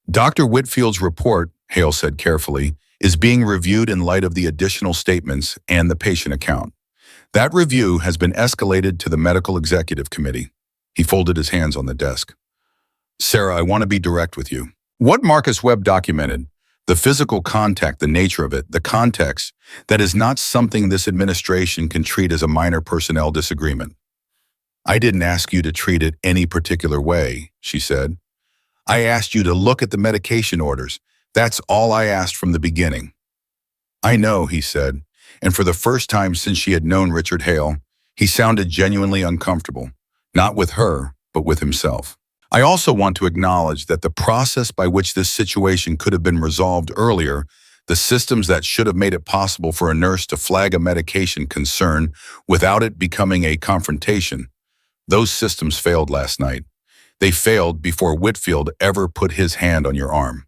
"Dr. Whitfield's report," Hale said carefully, "is being reviewed in light of the additional statements and the patient account. That review has been escalated to the medical executive committee." He folded his hands on the desk. "Sarah, I want to be direct with you. What Marcus Webb documented, the physical contact, the nature of it, the context, that is not something this administration can treat as a minor personnel disagreement." "I didn't ask you to treat it any particular way," she said. "I asked you to look at the medication orders. That's all I asked from the beginning." "I know," he said, and for the first time since she had known Richard Hale, he sounded genuinely uncomfortable, not with her, but with himself. "I also want to acknowledge that the process by which this situation could have been resolved earlier, the systems that should have made it possible for a nurse to flag a medication concern without it becoming a confrontation, those systems failed last night. They failed before Whitfield ever put his hand on your arm."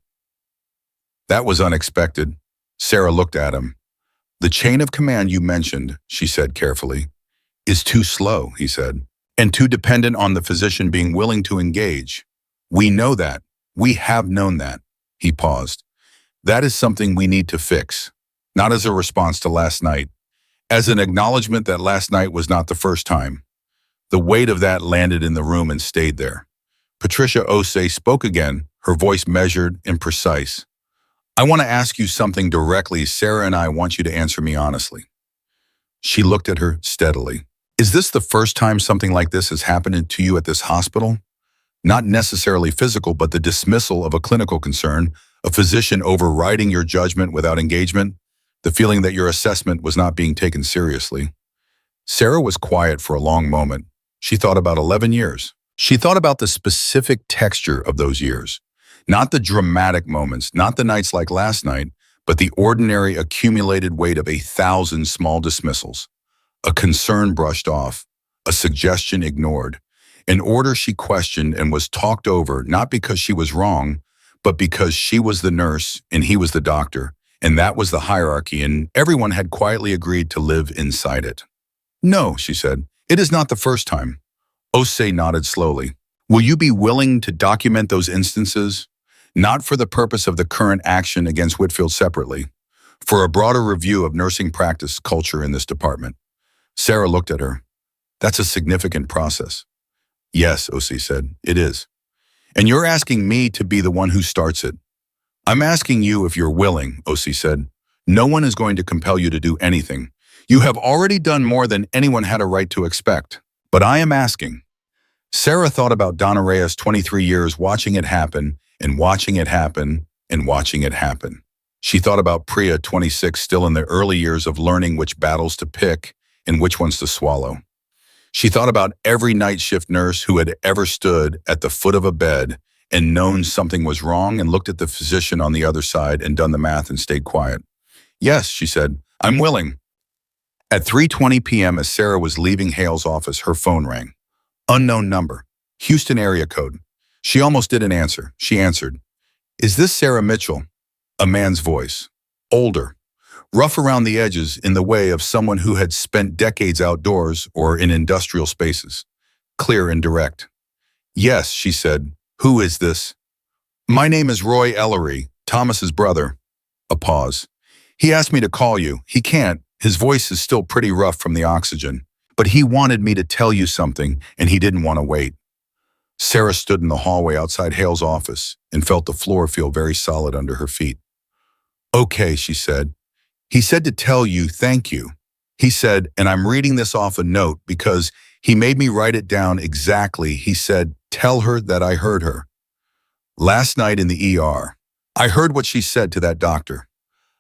"That was unexpected." Sarah looked at him. "The chain of command you mentioned," she said carefully, "is too slow," he said, "and too dependent on the physician being willing to engage. We know that. We have known that." He paused. "That is something we need to fix, not as a response to last night, as an acknowledgement that last night was not the first time." The weight of that landed in the room and stayed there. Patricia Osei spoke again, her voice measured and precise. "I want to ask you something directly. Sarah and I want you to answer me honestly." She looked at her steadily. "Is this the first time something like this has happened to you at this hospital?" Not necessarily physical, but the dismissal of a clinical concern, a physician overriding your judgment without engagement, the feeling that your assessment was not being taken seriously. Sarah was quiet for a long moment. She thought about 11 years. She thought about the specific texture of those years. Not the dramatic moments, not the nights like last night, but the ordinary accumulated weight of 1,000 small dismissals. A concern brushed off, a suggestion ignored, an order she questioned and was talked over not because she was wrong, but because she was the nurse and he was the doctor, and that was the hierarchy, and everyone had quietly agreed to live inside it. No, she said, it is not the first time. Osei nodded slowly. Will you be willing to document those instances? Not for the purpose of the current action against Whitfield separately, for a broader review of nursing practice culture in this department. Sarah looked at her. That's a significant process. Yes, Osei said, it is. And you're asking me to be the one who starts it. I'm asking you if you're willing, Osei said. No one is going to compel you to do anything. You have already done more than anyone had a right to expect. But I am asking. Sarah thought about Donna Reyes' 23 years watching it happen and watching it happen and watching it happen. She thought about Priya, 26, still in the early years of learning which battles to pick and which ones to swallow. She thought about every night shift nurse who had ever stood at the foot of a bed and known something was wrong and looked at the physician on the other side and done the math and stayed quiet. Yes, she said, I'm willing. At 3:20 p.m. as Sarah was leaving Hale's office, her phone rang. Unknown number. Houston area code. She almost didn't answer. She answered. Is this Sarah Mitchell? A man's voice. Older. Rough around the edges in the way of someone who had spent decades outdoors or in industrial spaces. Clear and direct. Yes, she said. Who is this? My name is Roy Ellery, Thomas's brother. A pause. He asked me to call you. He can't. His voice is still pretty rough from the oxygen. But he wanted me to tell you something, and he didn't want to wait. Sarah stood in the hallway outside Hale's office and felt the floor feel very solid under her feet. Okay, she said. He said to tell you thank you. He said, and I'm reading this off a note because he made me write it down exactly. He said, tell her that I heard her. Last night in the ER, I heard what she said to that doctor.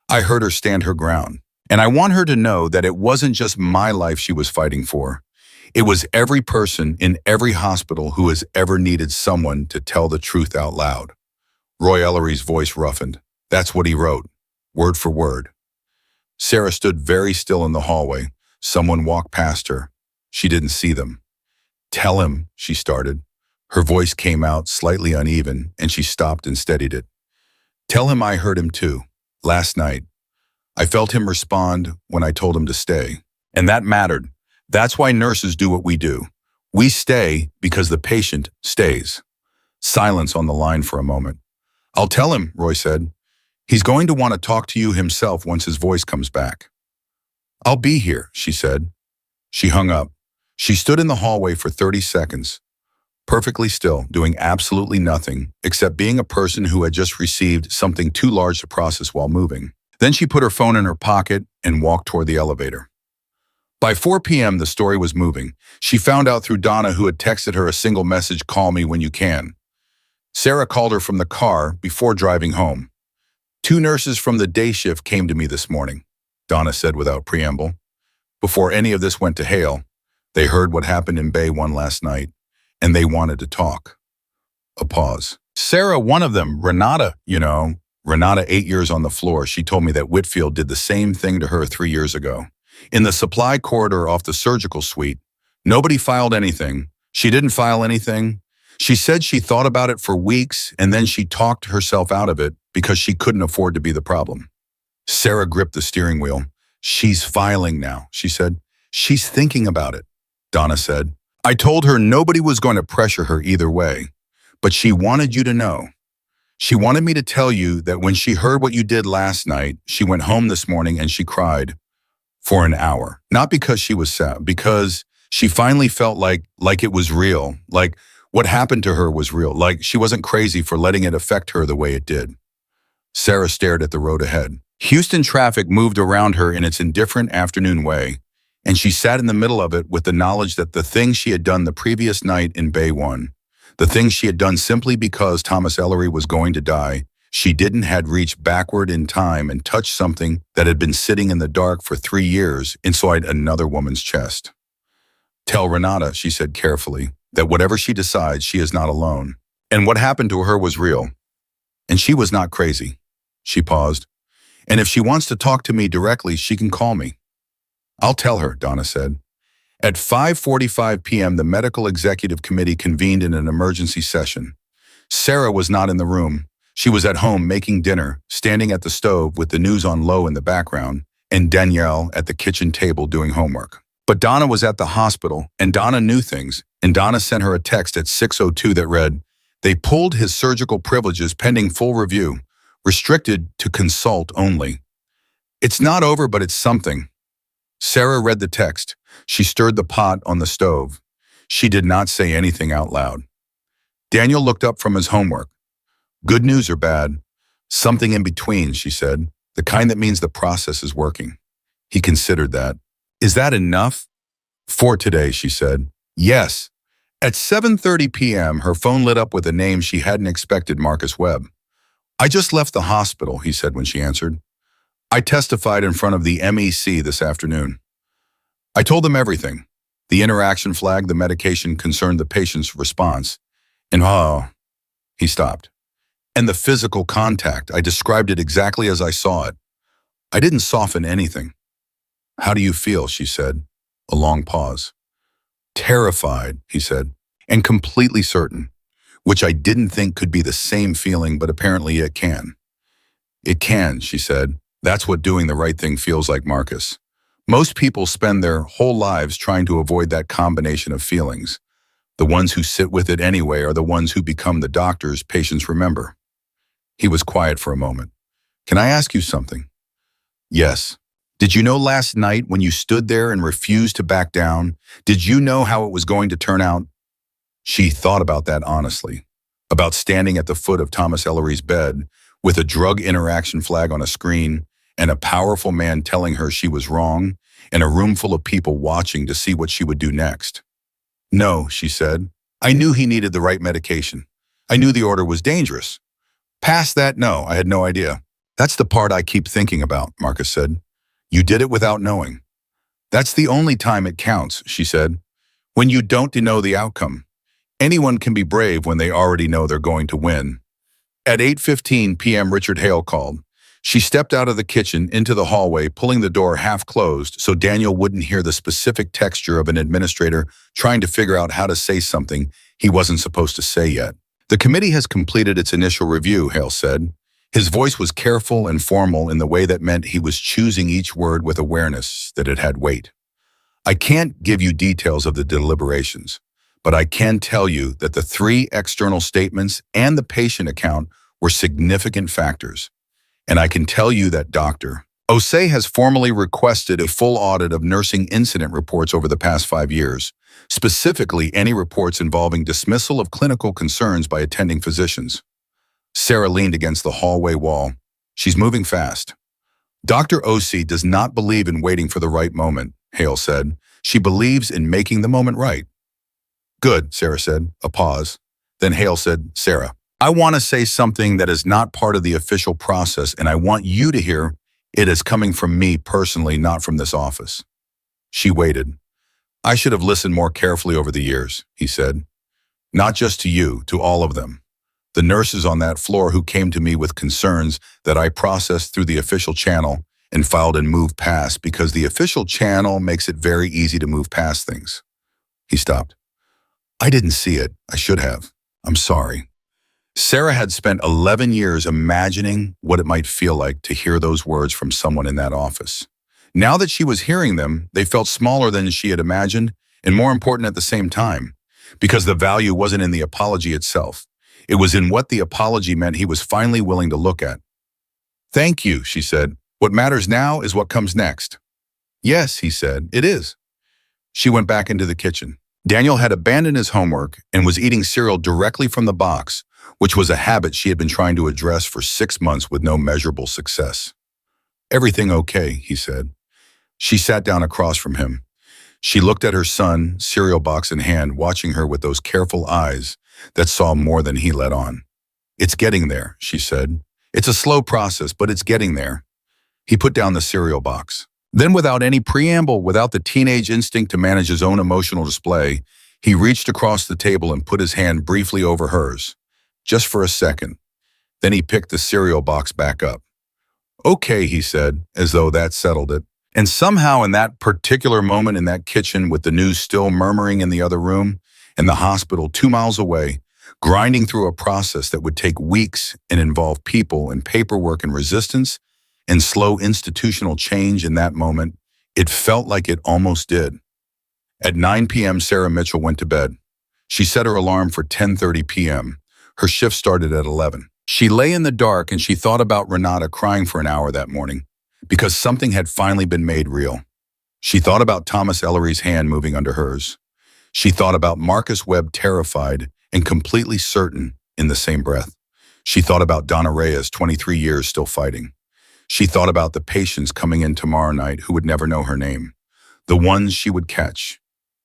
I heard her stand her ground. And I want her to know that it wasn't just my life she was fighting for. It was every person in every hospital who has ever needed someone to tell the truth out loud. Roy Ellery's voice roughened. That's what he wrote, word for word. Sarah stood very still in the hallway. Someone walked past her. She didn't see them. Tell him, she started. Her voice came out slightly uneven, and she stopped and steadied it. Tell him I heard him too, last night. I felt him respond when I told him to stay. And that mattered. That's why nurses do what we do. We stay because the patient stays. Silence on the line for a moment. I'll tell him, Roy said. He's going to want to talk to you himself once his voice comes back. I'll be here, she said. She hung up. She stood in the hallway for 30 seconds, perfectly still, doing absolutely nothing, except being a person who had just received something too large to process while moving. Then she put her phone in her pocket and walked toward the elevator. By 4 p.m., the story was moving. She found out through Donna, who had texted her a single message, call me when you can. Sarah called her from the car before driving home. 2 nurses from the day shift came to me this morning, Donna said without preamble. Before any of this went to Hale, they heard what happened in Bay 1 last night, and they wanted to talk. A pause. Sarah, one of them, Renata, Renata, 8 years on the floor, she told me that Whitfield did the same thing to her 3 years ago. In the supply corridor off the surgical suite, nobody filed anything. She didn't file anything. She said she thought about it for weeks, and then she talked herself out of it because she couldn't afford to be the problem. Sarah gripped the steering wheel. She's filing now, she said. She's thinking about it, Donna said. I told her nobody was going to pressure her either way, but she wanted you to know. She wanted me to tell you that when she heard what you did last night, she went home this morning and she cried for an hour. Not because she was sad, because she finally felt like it was real, like what happened to her was real, like she wasn't crazy for letting it affect her the way it did. Sarah stared at the road ahead. Houston traffic moved around her in its indifferent afternoon way, and she sat in the middle of it with the knowledge that the thing she had done the previous night in Bay 1, The things she had done simply because Thomas Ellery was going to die, she didn't had reached backward in time and touched something that had been sitting in the dark for 3 years inside another woman's chest. Tell Renata, she said carefully, that whatever she decides, she is not alone. And what happened to her was real. And she was not crazy. She paused. And if she wants to talk to me directly, she can call me. I'll tell her, Donna said. At 5:45 p.m., the medical executive committee convened in an emergency session. Sarah was not in the room. She was at home making dinner, standing at the stove with the news on low in the background, and Danielle at the kitchen table doing homework. But Donna was at the hospital, and Donna knew things, and Donna sent her a text at 6:02 that read, "They pulled his surgical privileges pending full review, restricted to consult only. It's not over, but it's something." Sarah read the text. She stirred the pot on the stove. She did not say anything out loud. Daniel looked up from his homework. "Good news or bad?" "Something in between," she said, "the kind that means the process is working." He considered that. "Is that enough?" "For today," she said. "Yes." At 7:30 p.m., her phone lit up with a name she hadn't expected, Marcus Webb. "I just left the hospital," he said when she answered. "I testified in front of the MEC this afternoon. I told them everything. The interaction flag, the medication concerned the patient's response. And he stopped. And the physical contact, I described it exactly as I saw it. I didn't soften anything." "How do you feel?" she said. A long pause. "Terrified," he said, "and completely certain, which I didn't think could be the same feeling, but apparently it can." "It can," she said. "That's what doing the right thing feels like, Marcus. Most people spend their whole lives trying to avoid that combination of feelings. The ones who sit with it anyway are the ones who become the doctors patients remember." He was quiet for a moment. "Can I ask you something?" "Yes." "Did you know last night when you stood there and refused to back down, did you know how it was going to turn out?" She thought about that honestly, about standing at the foot of Thomas Ellery's bed with a drug interaction flag on a screen and a powerful man telling her she was wrong and a room full of people watching to see what she would do next. "No," she said. "I knew he needed the right medication. I knew the order was dangerous. Past that, no, I had no idea." "That's the part I keep thinking about," Marcus said. "You did it without knowing." "That's the only time it counts," she said. "When you don't know the outcome. Anyone can be brave when they already know they're going to win." At 8:15 p.m., Richard Hale called. She stepped out of the kitchen into the hallway, pulling the door half closed so Daniel wouldn't hear the specific texture of an administrator trying to figure out how to say something he wasn't supposed to say yet. "The committee has completed its initial review," Hale said. His voice was careful and formal in the way that meant he was choosing each word with awareness that it had weight. "I can't give you details of the deliberations, but I can tell you that the 3 external statements and the patient account were significant factors. And I can tell you that Dr. Osei has formally requested a full audit of nursing incident reports over the past 5 years, specifically any reports involving dismissal of clinical concerns by attending physicians." Sarah leaned against the hallway wall. "She's moving fast." "Dr. Osei does not believe in waiting for the right moment," Hale said. "She believes in making the moment right." "Good," Sarah said. A pause. Then Hale said, "Sarah, I want to say something that is not part of the official process, and I want you to hear it as coming from me personally, not from this office." She waited. "I should have listened more carefully over the years," he said. "Not just to you, to all of them. The nurses on that floor who came to me with concerns that I processed through the official channel and filed and moved past because the official channel makes it very easy to move past things." He stopped. "I didn't see it. I should have. I'm sorry." Sarah had spent 11 years imagining what it might feel like to hear those words from someone in that office. Now that she was hearing them, they felt smaller than she had imagined and more important at the same time, because the value wasn't in the apology itself. It was in what the apology meant he was finally willing to look at. "Thank you," she said. "What matters now is what comes next." "Yes," he said, "it is." She went back into the kitchen. Daniel had abandoned his homework and was eating cereal directly from the box, which was a habit she had been trying to address for 6 months with no measurable success. "Everything okay?" he said. She sat down across from him. She looked at her son, cereal box in hand, watching her with those careful eyes that saw more than he let on. "It's getting there," she said. "It's a slow process, but it's getting there." He put down the cereal box. Then, without any preamble, without the teenage instinct to manage his own emotional display, he reached across the table and put his hand briefly over hers, just for a second. Then he picked the cereal box back up. "Okay," he said, as though that settled it. And somehow in that particular moment in that kitchen, with the news still murmuring in the other room, and the hospital 2 miles away, grinding through a process that would take weeks and involve people and paperwork and resistance and slow institutional change, in that moment, it felt like it almost did. At 9 p.m., Sarah Mitchell went to bed. She set her alarm for 10:30 p.m. Her shift started at 11. She lay in the dark and she thought about Renata crying for an hour that morning, because something had finally been made real. She thought about Thomas Ellery's hand moving under hers. She thought about Marcus Webb, terrified and completely certain in the same breath. She thought about Donna Reyes, 23 years, still fighting. She thought about the patients coming in tomorrow night who would never know her name. The ones she would catch.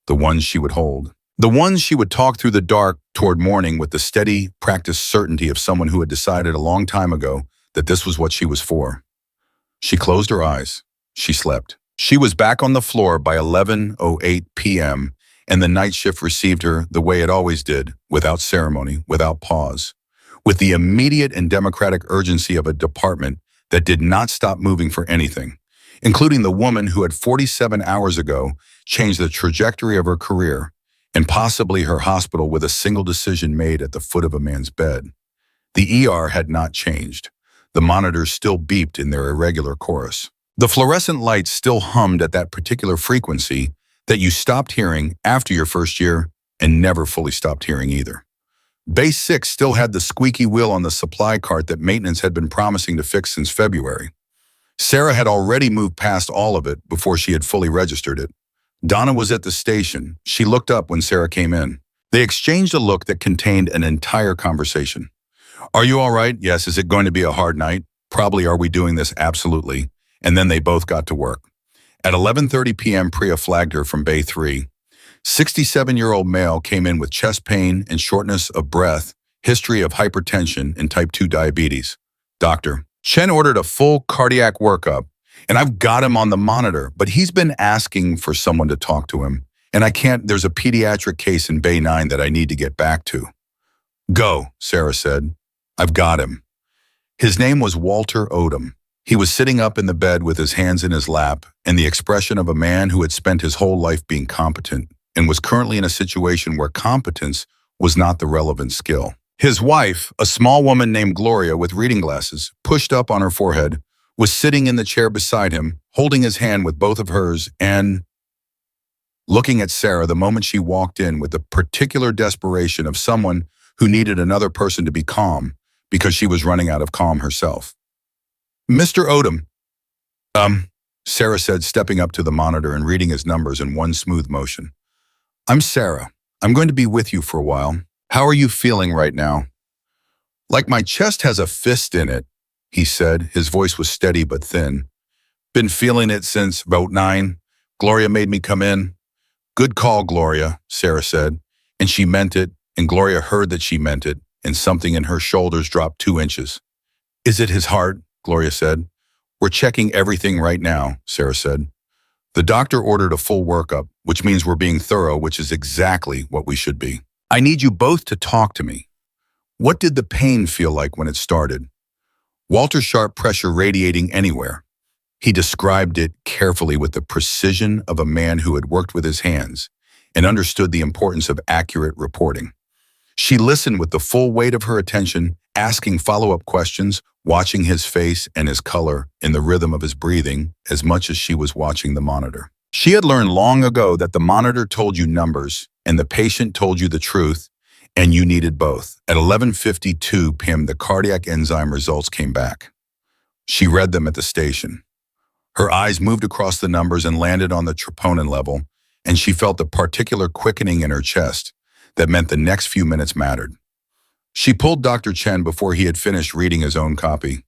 The ones she would hold. The ones she would talk through the dark toward morning with the steady, practiced certainty of someone who had decided a long time ago that this was what she was for. She closed her eyes. She slept. She was back on the floor by 11:08 p.m., and the night shift received her the way it always did, without ceremony, without pause, with the immediate and democratic urgency of a department that did not stop moving for anything, including the woman who had 47 hours ago changed the trajectory of her career and possibly her hospital with a single decision made at the foot of a man's bed. The ER had not changed. The monitors still beeped in their irregular chorus. The fluorescent lights still hummed at that particular frequency that you stopped hearing after your first year and never fully stopped hearing either. Base 6 still had the squeaky wheel on the supply cart that maintenance had been promising to fix since February. Sarah had already moved past all of it before she had fully registered it. Donna was at the station. She looked up when Sarah came in. They exchanged a look that contained an entire conversation. "Are you all right? Yes. Is it going to be a hard night? Probably. Are we doing this? Absolutely." And then they both got to work. At 11:30 p.m., Priya flagged her from Bay 3. 67-year-old male came in with chest pain and shortness of breath, history of hypertension and type 2 diabetes. "Doctor, Chen ordered a full cardiac workup, and I've got him on the monitor, but he's been asking for someone to talk to him, and I can't. There's a pediatric case in Bay 9 that I need to get back to." "Go," Sarah said. "I've got him." His name was Walter Odom. He was sitting up in the bed with his hands in his lap and the expression of a man who had spent his whole life being competent and was currently in a situation where competence was not the relevant skill. His wife, a small woman named Gloria with reading glasses pushed up on her forehead, was sitting in the chair beside him, holding his hand with both of hers and looking at Sarah the moment she walked in with the particular desperation of someone who needed another person to be calm because she was running out of calm herself. "Mr. Odom," Sarah said, stepping up to the monitor and reading his numbers in one smooth motion. "I'm Sarah. I'm going to be with you for a while. How are you feeling right now?" "Like my chest has a fist in it," he said. His voice was steady but thin. "Been feeling it since about 9. Gloria made me come in." "Good call, Gloria," Sarah said, and she meant it, and Gloria heard that she meant it, and something in her shoulders dropped 2 inches. "Is it his heart?" Gloria said. "We're checking everything right now," Sarah said. "The doctor ordered a full workup, which means we're being thorough, which is exactly what we should be. I need you both to talk to me. What did the pain feel like when it started?" Walter's sharp pressure radiating anywhere. He described it carefully with the precision of a man who had worked with his hands and understood the importance of accurate reporting. She listened with the full weight of her attention, asking follow-up questions, watching his face and his color in the rhythm of his breathing as much as she was watching the monitor. She had learned long ago that the monitor told you numbers and the patient told you the truth, and you needed both. At 11:52 p.m., the cardiac enzyme results came back. She read them at the station. Her eyes moved across the numbers and landed on the troponin level, and she felt a particular quickening in her chest that meant the next few minutes mattered. She pulled Dr. Chen before he had finished reading his own copy.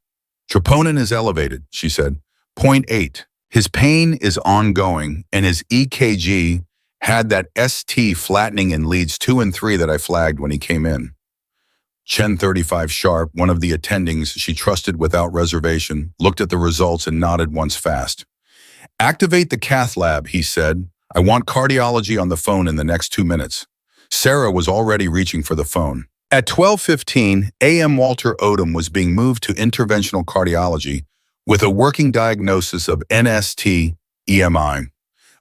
"Troponin is elevated," she said. "0.8. His pain is ongoing, and his EKG Had that ST flattening in leads 2 and 3 that I flagged when he came in. 10:35 sharp, one of the attendings she trusted without reservation, looked at the results and nodded once fast. Activate the cath lab, he said. I want cardiology on the phone in the next 2 minutes. Sarah was already reaching for the phone. At 12:15 a.m. Walter Odom was being moved to interventional cardiology with a working diagnosis of NST-EMI,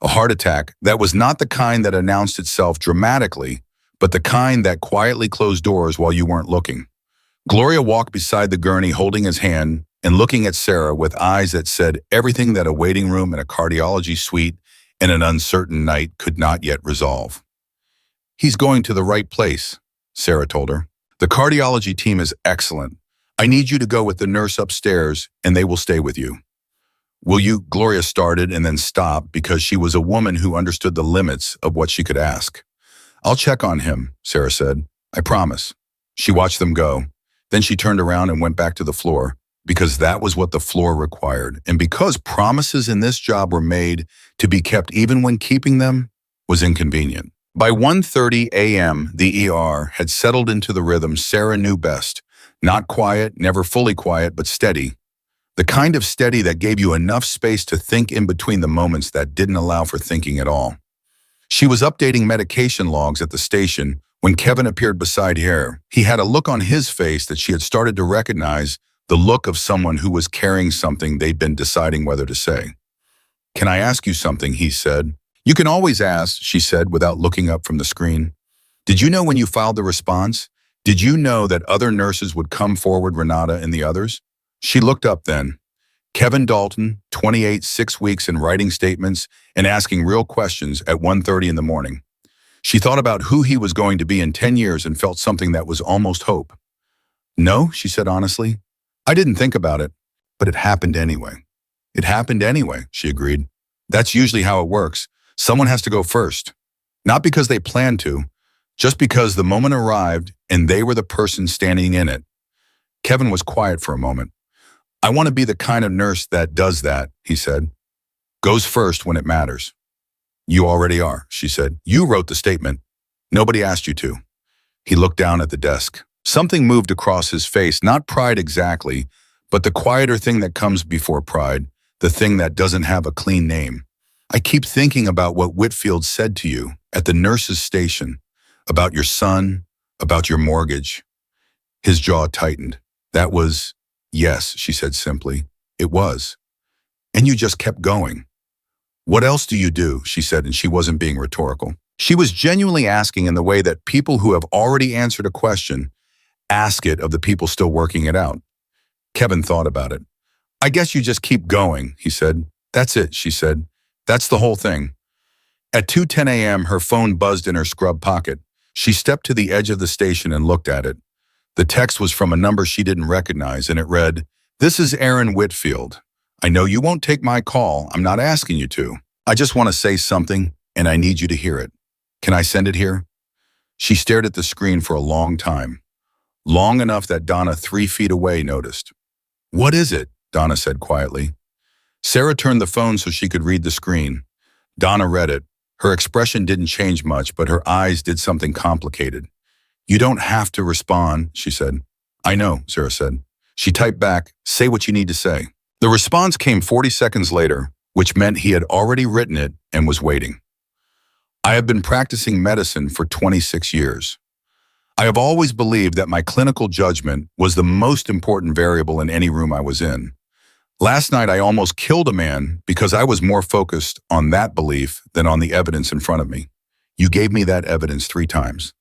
a heart attack that was not the kind that announced itself dramatically, but the kind that quietly closed doors while you weren't looking. Gloria walked beside the gurney holding his hand and looking at Sarah with eyes that said everything that a waiting room in a cardiology suite in an uncertain night could not yet resolve. He's going to the right place, Sarah told her. The cardiology team is excellent. I need you to go with the nurse upstairs and they will stay with you. Will you? Gloria started and then stopped because she was a woman who understood the limits of what she could ask. I'll check on him, Sarah said. I promise. She watched them go. Then she turned around and went back to the floor because that was what the floor required. And because promises in this job were made to be kept even when keeping them was inconvenient. By 1:30 a.m., the ER had settled into the rhythm Sarah knew best. Not quiet, never fully quiet, but steady. The kind of steady that gave you enough space to think in between the moments that didn't allow for thinking at all. She was updating medication logs at the station when Kevin appeared beside her. He had a look on his face that she had started to recognize, the look of someone who was carrying something they'd been deciding whether to say. Can I ask you something, he said. You can always ask, she said without looking up from the screen. Did you know when you filed the response? Did you know that other nurses would come forward, Renata and the others? She looked up then. Kevin Dalton, 28, 6 weeks in writing statements and asking real questions at 1:30 in the morning. She thought about who he was going to be in 10 years and felt something that was almost hope. No, she said honestly. I didn't think about it, but it happened anyway. It happened anyway, she agreed. That's usually how it works. Someone has to go first. Not because they planned to, just because the moment arrived and they were the person standing in it. Kevin was quiet for a moment. I want to be the kind of nurse that does that, he said. Goes first when it matters. You already are, she said. You wrote the statement. Nobody asked you to. He looked down at the desk. Something moved across his face, not pride exactly, but the quieter thing that comes before pride, the thing that doesn't have a clean name. I keep thinking about what Whitfield said to you at the nurse's station, about your son, about your mortgage. His jaw tightened. That was, yes, she said simply. It was. And you just kept going. What else do you do? She said, and she wasn't being rhetorical. She was genuinely asking in the way that people who have already answered a question ask it of the people still working it out. Kevin thought about it. I guess you just keep going, he said. That's it, she said. That's the whole thing. At 2:10 a.m., her phone buzzed in her scrub pocket. She stepped to the edge of the station and looked at it. The text was from a number she didn't recognize, and it read, This is Aaron Whitfield. I know you won't take my call. I'm not asking you to. I just want to say something, and I need you to hear it. Can I send it here? She stared at the screen for a long time. Long enough that Donna 3 feet away noticed. What is it? Donna said quietly. Sarah turned the phone so she could read the screen. Donna read it. Her expression didn't change much, but her eyes did something complicated. You don't have to respond, she said. I know, Sarah said. She typed back, say what you need to say. The response came 40 seconds later, which meant he had already written it and was waiting. I have been practicing medicine for 26 years. I have always believed that my clinical judgment was the most important variable in any room I was in. Last night, I almost killed a man because I was more focused on that belief than on the evidence in front of me. You gave me that evidence 3 times.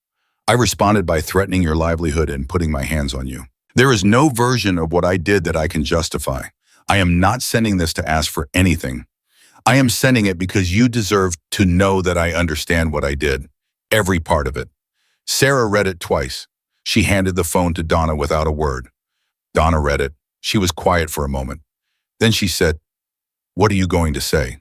I responded by threatening your livelihood and putting my hands on you. There is no version of what I did that I can justify. I am not sending this to ask for anything. I am sending it because you deserve to know that I understand what I did. Every part of it. Sarah read it twice. She handed the phone to Donna without a word. Donna read it. She was quiet for a moment. Then she said, What are you going to say?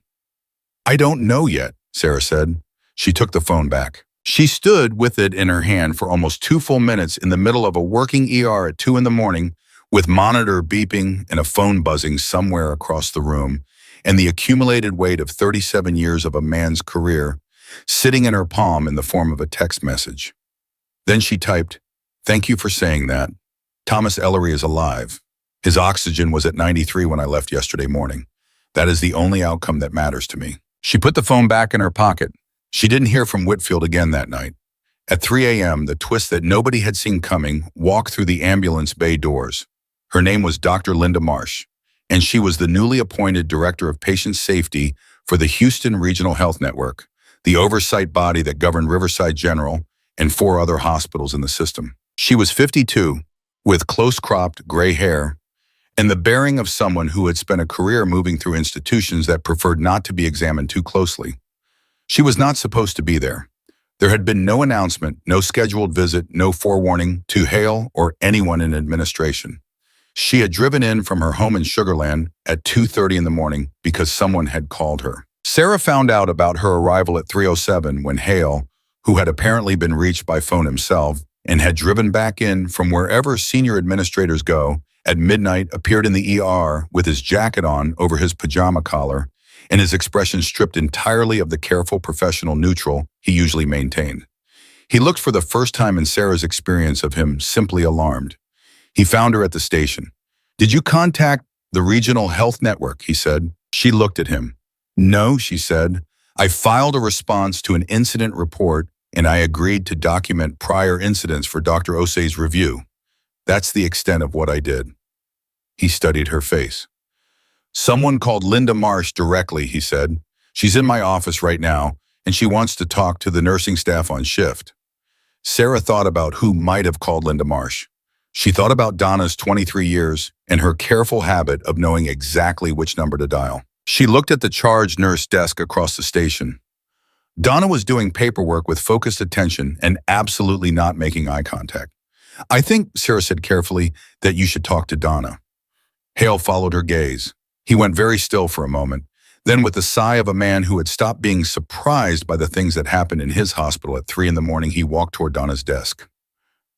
I don't know yet, Sarah said. She took the phone back. She stood with it in her hand for almost 2 full minutes in the middle of a working ER at 2 in the morning, with monitor beeping and a phone buzzing somewhere across the room, and the accumulated weight of 37 years of a man's career sitting in her palm in the form of a text message. Then she typed, "Thank you for saying that. Thomas Ellery is alive. His oxygen was at 93 when I left yesterday morning. That is the only outcome that matters to me." She put the phone back in her pocket. She didn't hear from Whitfield again that night. At 3 a.m., the twist that nobody had seen coming walked through the ambulance bay doors. Her name was Dr. Linda Marsh, and she was the newly appointed Director of Patient Safety for the Houston Regional Health Network, the oversight body that governed Riverside General and 4 other hospitals in the system. She was 52, with close-cropped gray hair, and the bearing of someone who had spent a career moving through institutions that preferred not to be examined too closely. She was not supposed to be there. There had been no announcement, no scheduled visit, no forewarning to Hale or anyone in administration. She had driven in from her home in Sugarland at 2:30 in the morning because someone had called her. Sarah found out about her arrival at 3:07 when Hale, who had apparently been reached by phone himself and had driven back in from wherever senior administrators go, at midnight appeared in the ER with his jacket on over his pajama collar and his expression stripped entirely of the careful professional neutral he usually maintained. He looked for the first time in Sarah's experience of him simply alarmed. He found her at the station. "Did you contact the Regional Health Network?" he said. She looked at him. "No," she said. "I filed a response to an incident report and I agreed to document prior incidents for Dr. Osei's review. That's the extent of what I did." He studied her face. "Someone called Linda Marsh directly," he said. "She's in my office right now, and she wants to talk to the nursing staff on shift." Sarah thought about who might have called Linda Marsh. She thought about Donna's 23 years and her careful habit of knowing exactly which number to dial. She looked at the charge nurse desk across the station. Donna was doing paperwork with focused attention and absolutely not making eye contact. "I think," Sarah said carefully, "that you should talk to Donna." Hale followed her gaze. He went very still for a moment. Then, with the sigh of a man who had stopped being surprised by the things that happened in his hospital at 3 in the morning, he walked toward Donna's desk.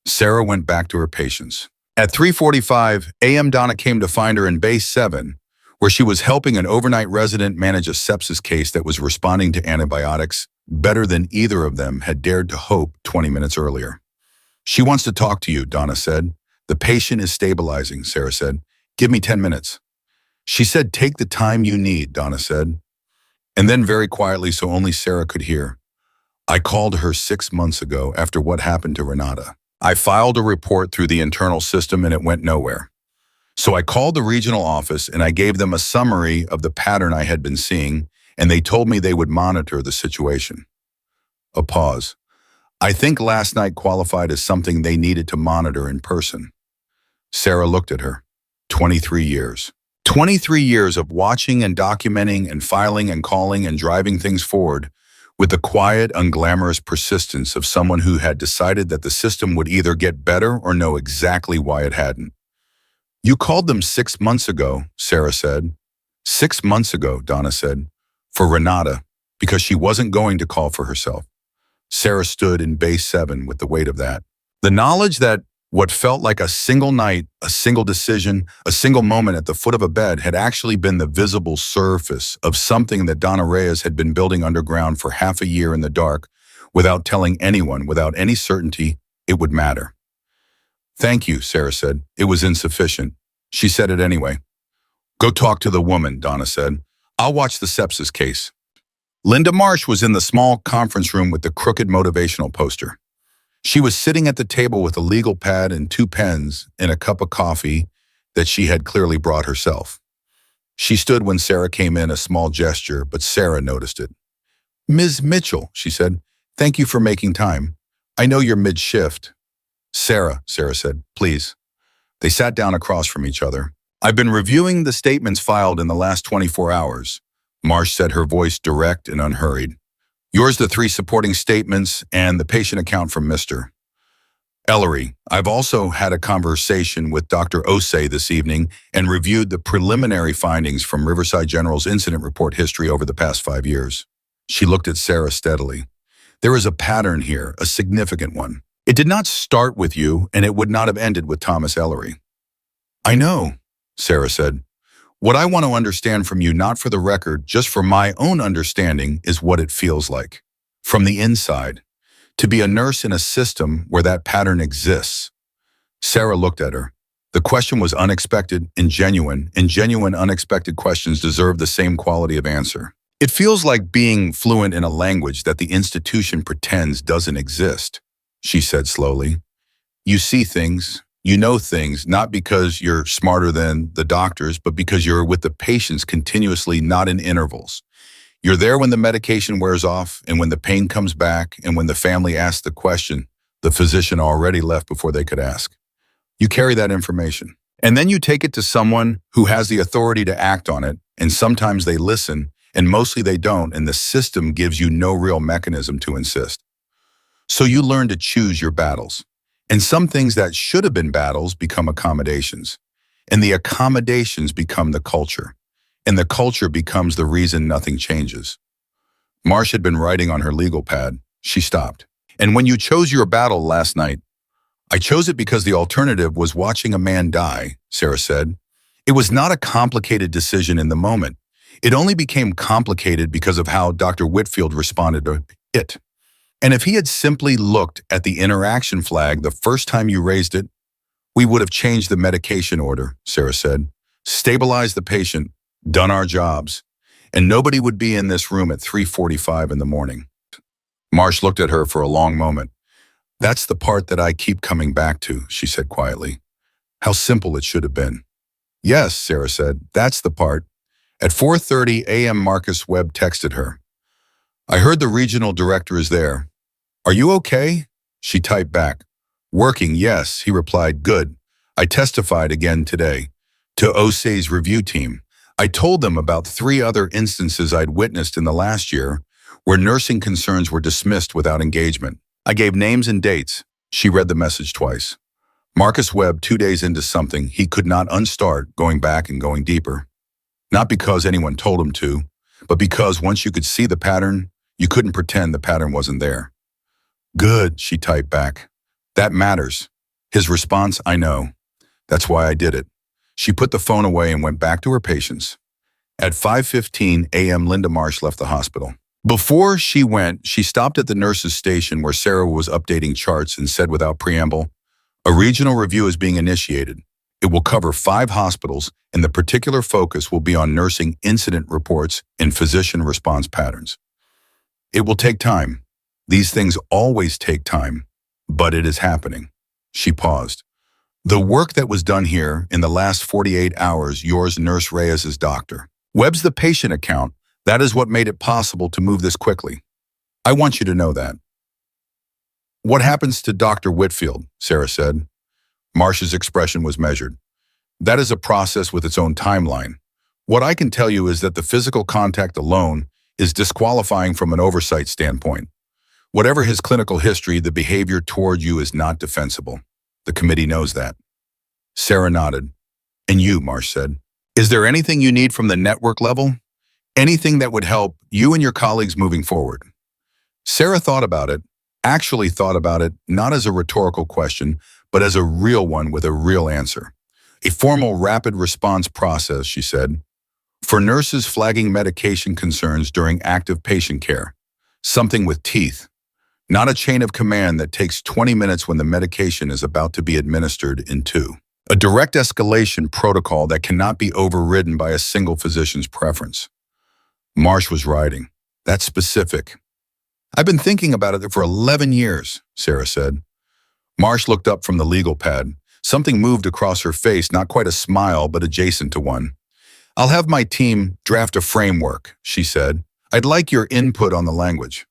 Sarah went back to her patients. At 3:45 a.m., Donna came to find her in Bay 7, where she was helping an overnight resident manage a sepsis case that was responding to antibiotics better than either of them had dared to hope 20 minutes earlier. "She wants to talk to you," Donna said. "The patient is stabilizing," Sarah said. "Give me 10 minutes. She said, "Take the time you need," Donna said. And then very quietly, so only Sarah could hear, "I called her 6 months ago after what happened to Renata. I filed a report through the internal system and it went nowhere. So I called the regional office and I gave them a summary of the pattern I had been seeing, and they told me they would monitor the situation." A pause. "I think last night qualified as something they needed to monitor in person." Sarah looked at her. 23 years. 23 years of watching and documenting and filing and calling and driving things forward with the quiet, unglamorous persistence of someone who had decided that the system would either get better or know exactly why it hadn't. "You called them 6 months ago," Sarah said. 6 months ago, Donna said, "for Renata, because she wasn't going to call for herself." Sarah stood in Bay 7 with the weight of that. The knowledge that what felt like a single night, a single decision, a single moment at the foot of a bed had actually been the visible surface of something that Donna Reyes had been building underground for half a year in the dark, without telling anyone, without any certainty it would matter. "Thank you," Sarah said. "It was insufficient." She said it anyway. "Go talk to the woman," Donna said. "I'll watch the sepsis case." Linda Marsh was in the small conference room with the crooked motivational poster. She was sitting at the table with a legal pad and 2 pens and a cup of coffee that she had clearly brought herself. She stood when Sarah came in, a small gesture, but Sarah noticed it. "Ms. Mitchell," she said, "thank you for making time. I know you're mid-shift." Sarah said, "Please." They sat down across from each other. "I've been reviewing the statements filed in the last 24 hours, Marsh said, her voice direct and unhurried. "Yours the 3 supporting statements and the patient account from Mr. Ellery. I've also had a conversation with Dr. Osei this evening and reviewed the preliminary findings from Riverside General's incident report history over the past 5 years." She looked at Sarah steadily. "There is a pattern here, a significant one. It did not start with you, and it would not have ended with Thomas Ellery." "I know," Sarah said. "What I want to understand from you, not for the record, just for my own understanding, is what it feels like. from the inside, to be a nurse in a system where that pattern exists. Sarah looked at her. The question was unexpected and genuine unexpected questions deserve the same quality of answer. It feels like being fluent in a language that the institution pretends doesn't exist, she said slowly. You see things, you know things, not because you're smarter than the doctors, but because you're with the patients continuously, not in intervals. You're there when the medication wears off and when the pain comes back and when the family asks the question, the physician already left before they could ask. You carry that information. And then you take it to someone who has the authority to act on it, and sometimes they listen, and mostly they don't, and the system gives you no real mechanism to insist. So you learn to choose your battles. And some things that should have been battles become accommodations. And the accommodations become the culture. And the culture becomes the reason nothing changes. Marsh had been writing on her legal pad. She stopped. And when you chose your battle last night, I chose it because the alternative was watching a man die, Sarah said. It was not a complicated decision in the moment. It only became complicated because of how Dr. Whitfield responded to it. And if he had simply looked at the interaction flag the first time you raised it, we would have changed the medication order, Sarah said, stabilized the patient, done our jobs, and nobody would be in this room at 3:45 in the morning. Marsh looked at her for a long moment. That's the part that I keep coming back to, she said quietly. How simple it should have been. Yes, Sarah said, that's the part. At 4:30 a.m. Marcus Webb texted her. I heard the regional director is there. Are you okay? She typed back. Working, yes, he replied, good. I testified again today. To OSE's review team. I told them about 3 other instances I'd witnessed in the last year where nursing concerns were dismissed without engagement. I gave names and dates. She read the message twice. Marcus Webb, 2 days into something he could not unstart, going back and going deeper. Not because anyone told him to, but because once you could see the pattern, you couldn't pretend the pattern wasn't there. Good, she typed back. That matters. His response, I know. That's why I did it. She put the phone away and went back to her patients. At 5:15 a.m., Linda Marsh left the hospital. Before she went, she stopped at the nurse's station where Sarah was updating charts and said without preamble, a regional review is being initiated. It will cover 5 hospitals, and the particular focus will be on nursing incident reports and physician response patterns. It will take time. These things always take time, but it is happening. She paused. The work that was done here in the last 48 hours, yours, Nurse Reyes's doctor. Webb's the patient account. That is what made it possible to move this quickly. I want you to know that. What happens to Dr. Whitfield? Sarah said. Marsh's expression was measured. That is a process with its own timeline. What I can tell you is that the physical contact alone is disqualifying from an oversight standpoint. Whatever his clinical history, the behavior toward you is not defensible. The committee knows that. Sarah nodded. And you, Marsh said. Is there anything you need from the network level? Anything that would help you and your colleagues moving forward? Sarah thought about it, actually thought about it not as a rhetorical question, but as a real one with a real answer. A formal rapid response process, she said, for nurses flagging medication concerns during active patient care. Something with teeth. Not a chain of command that takes 20 minutes when the medication is about to be administered in 2. A direct escalation protocol that cannot be overridden by a single physician's preference. Marsh was writing. That's specific. I've been thinking about it for 11 years, Sarah said. Marsh looked up from the legal pad. Something moved across her face, not quite a smile, but adjacent to one. I'll have my team draft a framework, she said. I'd like your input on the language.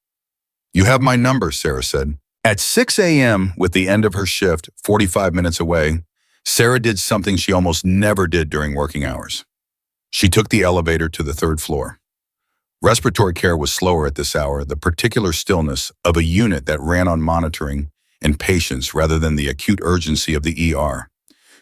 You have my number, Sarah said. At 6 a.m., with the end of her shift, 45 minutes away, Sarah did something she almost never did during working hours. She took the elevator to the 3rd floor. Respiratory care was slower at this hour, the particular stillness of a unit that ran on monitoring and patience rather than the acute urgency of the ER.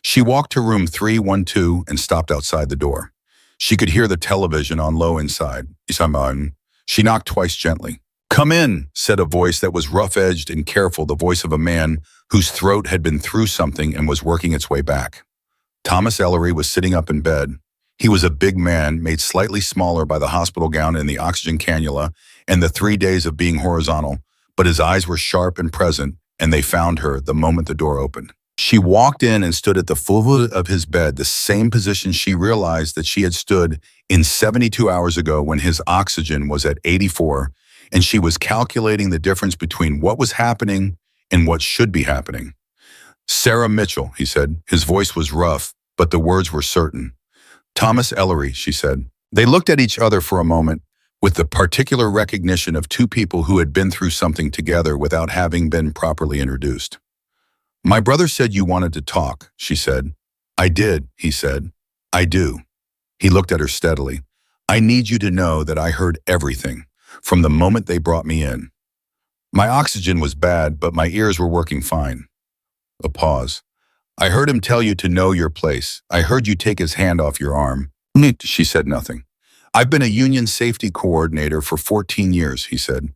She walked to room 312 and stopped outside the door. She could hear the television on low inside. She knocked twice gently. Come in, said a voice that was rough-edged and careful, the voice of a man whose throat had been through something and was working its way back. Thomas Ellery was sitting up in bed. He was a big man, made slightly smaller by the hospital gown and the oxygen cannula and the 3 days of being horizontal, but his eyes were sharp and present, and they found her the moment the door opened. She walked in and stood at the foot of his bed, the same position she realized that she had stood in 72 hours ago when his oxygen was at 84, and she was calculating the difference between what was happening and what should be happening. "Sarah Mitchell," he said. His voice was rough, but the words were certain. "Thomas Ellery," she said. They looked at each other for a moment, with the particular recognition of two people who had been through something together without having been properly introduced. "My brother said you wanted to talk," she said. "I did," he said. "I do." He looked at her steadily. "I need you to know that I heard everything, from the moment they brought me in. My oxygen was bad, but my ears were working fine." A pause. "I heard him tell you to know your place. I heard you take his hand off your arm." She said nothing. "I've been a union safety coordinator for 14 years, he said.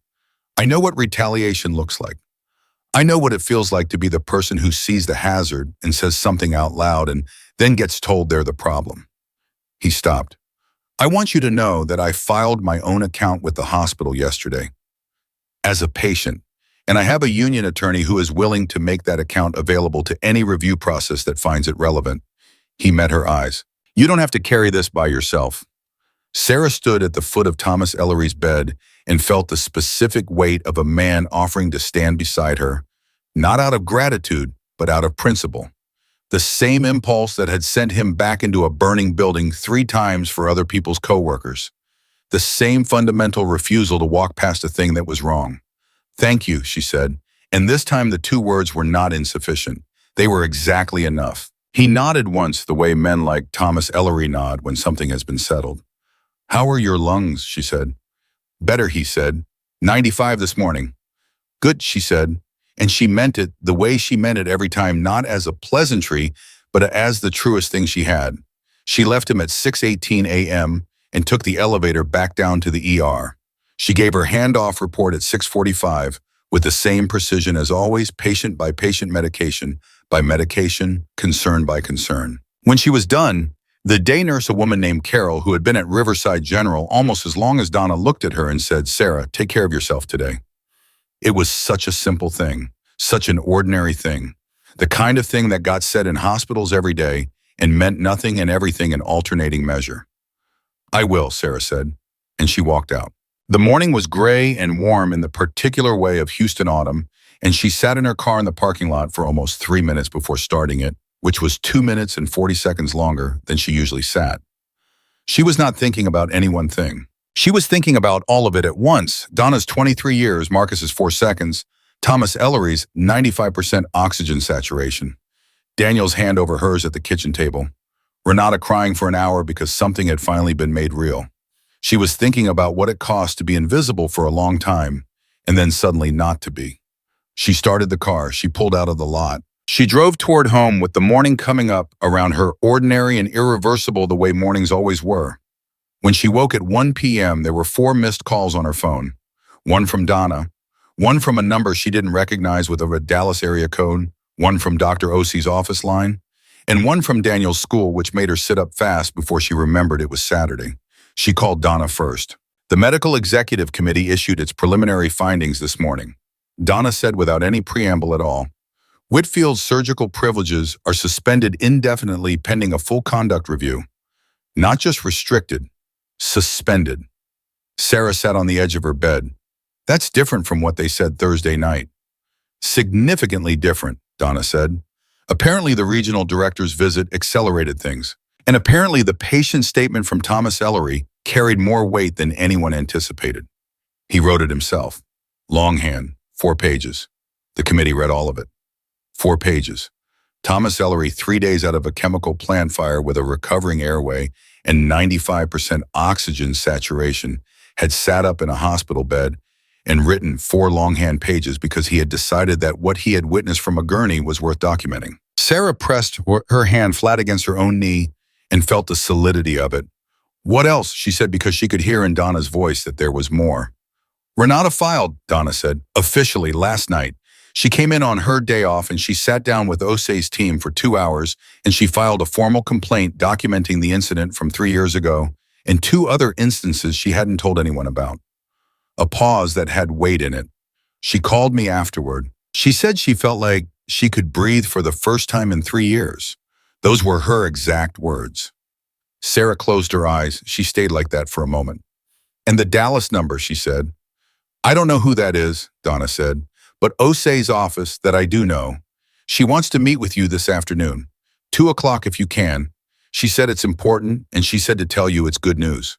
"I know what retaliation looks like. I know what it feels like to be the person who sees the hazard and says something out loud and then gets told they're the problem." He stopped. "I want you to know that I filed my own account with the hospital yesterday as a patient, and I have a union attorney who is willing to make that account available to any review process that finds it relevant." He met her eyes. "You don't have to carry this by yourself." Sarah stood at the foot of Thomas Ellery's bed and felt the specific weight of a man offering to stand beside her, not out of gratitude, but out of principle. The same impulse that had sent him back into a burning building 3 times for other people's coworkers. The same fundamental refusal to walk past a thing that was wrong. "Thank you," she said, and this time the 2 words were not insufficient. They were exactly enough. He nodded once the way men like Thomas Ellery nod when something has been settled. "How are your lungs?" she said. "Better," he said. 95 this morning." "Good," she said, and she meant it the way she meant it every time, not as a pleasantry, but as the truest thing she had. She left him at 6:18 a.m. and took the elevator back down to the ER. She gave her handoff report at 6:45 with the same precision as always, patient by patient, medication by medication, concern by concern. When she was done, the day nurse, a woman named Carol, who had been at Riverside General almost as long as Donna, looked at her and said, "Sarah, take care of yourself today." It was such a simple thing, such an ordinary thing, the kind of thing that got said in hospitals every day and meant nothing and everything in alternating measure. "I will," Sarah said, and she walked out. The morning was gray and warm in the particular way of Houston autumn, and she sat in her car in the parking lot for almost 3 minutes before starting it, which was 2 minutes and 40 seconds longer than she usually sat. She was not thinking about any one thing. She was thinking about all of it at once: Donna's 23 years, Marcus's 4 seconds, Thomas Ellery's 95% oxygen saturation, Daniel's hand over hers at the kitchen table, Renata crying for an hour because something had finally been made real. She was thinking about what it cost to be invisible for a long time and then suddenly not to be. She started the car. She pulled out of the lot. She drove toward home with the morning coming up around her, ordinary and irreversible the way mornings always were. When she woke at 1 p.m., there were 4 missed calls on her phone. One from Donna, one from a number she didn't recognize with a Dallas area code, one from Dr. Osie's office line, and one from Daniel's school, which made her sit up fast before she remembered it was Saturday. She called Donna first. The medical executive committee issued its preliminary findings this morning. Donna said without any preamble at all, "Whitfield's surgical privileges are suspended indefinitely pending a full conduct review." Not just restricted, suspended. Sarah sat on the edge of her bed. That's different from what they said Thursday night. Significantly different, Donna said. Apparently the regional director's visit accelerated things. And apparently the patient statement from Thomas Ellery carried more weight than anyone anticipated. He wrote it himself. Longhand, 4 pages. The committee read all of it. 4 pages. Thomas Ellery, 3 days out of a chemical plant fire with a recovering airway and 95% oxygen saturation, had sat up in a hospital bed and written 4 longhand pages because he had decided that what he had witnessed from a gurney was worth documenting. Sarah pressed her hand flat against her own knee and felt the solidity of it. "What else?" she said, because she could hear in Donna's voice that there was more. "Renata filed," Donna said, "officially last night. She came in on her day off and she sat down with Osei's team for 2 hours and she filed a formal complaint documenting the incident from 3 years ago and two other instances she hadn't told anyone about. A pause that had weight in it. She called me afterward. She said she felt like she could breathe for the first time in 3 years. Those were her exact words. Sarah closed her eyes. She stayed like that for a moment. And the Dallas number, she said. I don't know who that is, Donna said, but Osei's office that I do know. She wants to meet with you this afternoon. 2 o'clock if you can. She said it's important, and she said to tell you it's good news.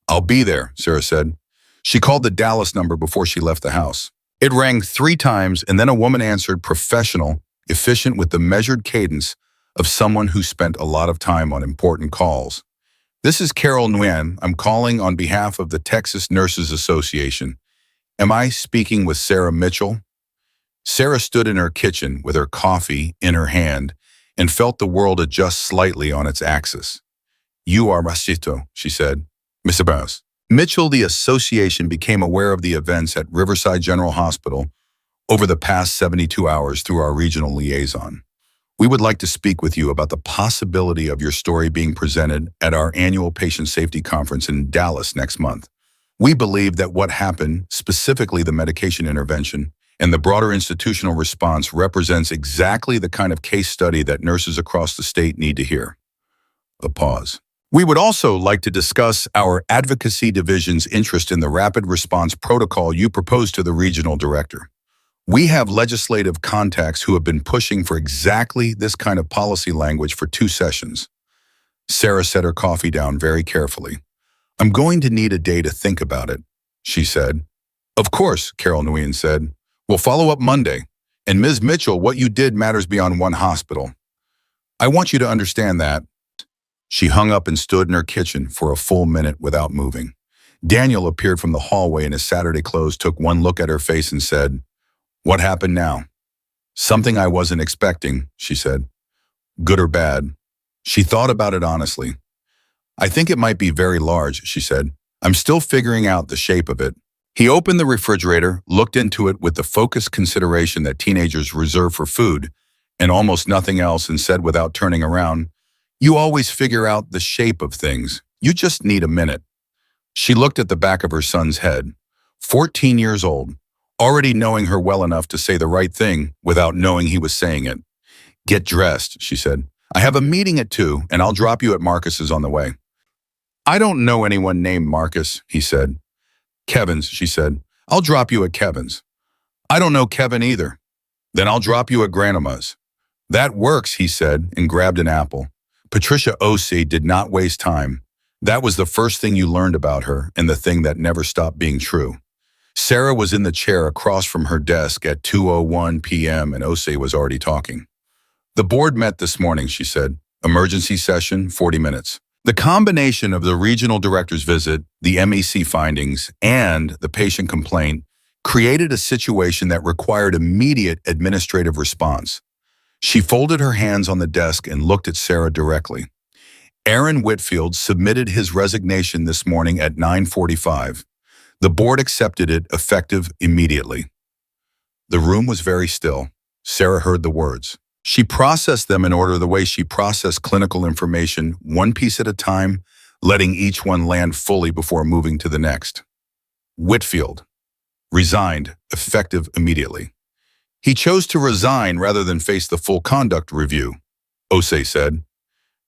I'll be there, Sarah said. She called the Dallas number before she left the house. It rang 3 times, and then a woman answered, professional, efficient with the measured cadence of someone who spent a lot of time on important calls. This is Carol Nguyen. I'm calling on behalf of the Texas Nurses Association. Am I speaking with Sarah Mitchell? Sarah stood in her kitchen with her coffee in her hand and felt the world adjust slightly on its axis. You are Rosito, she said. Miss Abbas. Mitchell, the association became aware of the events at Riverside General Hospital over the past 72 hours through our regional liaison. We would like to speak with you about the possibility of your story being presented at our annual Patient Safety Conference in Dallas next month. We believe that what happened, specifically the medication intervention, and the broader institutional response represents exactly the kind of case study that nurses across the state need to hear. A pause. We would also like to discuss our advocacy division's interest in the rapid response protocol you proposed to the regional director. We have legislative contacts who have been pushing for exactly this kind of policy language for 2 sessions. Sarah set her coffee down very carefully. I'm going to need a day to think about it, she said. Of course, Carol Nguyen said. We'll follow up Monday. And Ms. Mitchell, what you did matters beyond one hospital. I want you to understand that. She hung up and stood in her kitchen for a full minute without moving. Daniel appeared from the hallway in his Saturday clothes, took one look at her face and said, What happened now? Something I wasn't expecting, she said. Good or bad? She thought about it honestly. I think it might be very large, she said. I'm still figuring out the shape of it. He opened the refrigerator, looked into it with the focused consideration that teenagers reserve for food, and almost nothing else, and said without turning around, You always figure out the shape of things. You just need a minute. She looked at the back of her son's head. 14 years old, already knowing her well enough to say the right thing without knowing he was saying it. Get dressed, she said. I have a meeting at 2, and I'll drop you at Marcus's on the way. I don't know anyone named Marcus, he said. Kevin's, she said. I'll drop you at Kevin's. I don't know Kevin either. Then I'll drop you at Grandma's. That works, he said, and grabbed an apple. Patricia Osei did not waste time. That was the first thing you learned about her, and the thing that never stopped being true. Sarah was in the chair across from her desk at 2:01 p.m. and Osei was already talking. The board met this morning, she said. Emergency session, 40 minutes. The combination of the regional director's visit, the MEC findings, and the patient complaint created a situation that required immediate administrative response. She folded her hands on the desk and looked at Sarah directly. Aaron Whitfield submitted his resignation this morning at 9:45. The board accepted it, effective immediately. The room was very still. Sarah heard the words. She processed them in order the way she processed clinical information, one piece at a time, letting each one land fully before moving to the next. Whitfield resigned, effective immediately. He chose to resign rather than face the full conduct review, Osei said.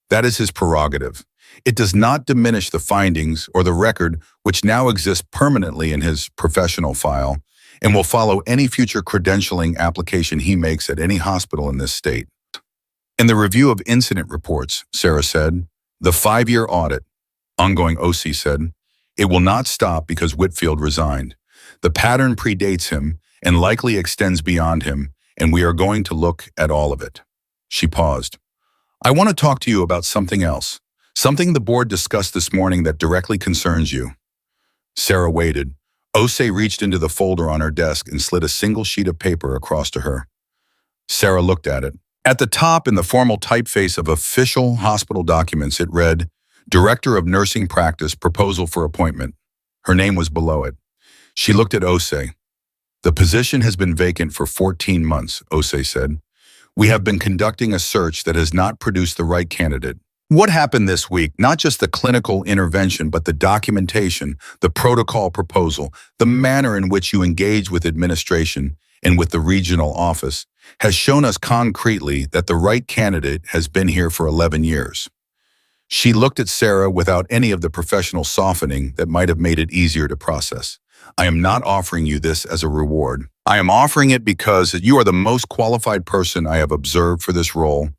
That is his prerogative. It does not diminish the findings or the record which now exists permanently in his professional file and will follow any future credentialing application he makes at any hospital in this state. In the review of incident reports, Sarah said, the 5-year audit, ongoing Osei said, it will not stop because Whitfield resigned. The pattern predates him and likely extends beyond him, and we are going to look at all of it. She paused. I want to talk to you about something else, something the board discussed this morning that directly concerns you. Sarah waited. Osei reached into the folder on her desk and slid a single sheet of paper across to her. Sarah looked at it. At the top, in the formal typeface of official hospital documents, it read, Director of Nursing Practice, Proposal for Appointment. Her name was below it. She looked at Osei. The position has been vacant for 14 months, Osei said. We have been conducting a search that has not produced the right candidate. What happened this week? Not just the clinical intervention, but the documentation, the protocol proposal, the manner in which you engage with administration and with the regional office has shown us concretely that the right candidate has been here for 11 years. She looked at Sarah without any of the professional softening that might have made it easier to process. I am not offering you this as a reward. I am offering it because you are the most qualified person I have observed for this role,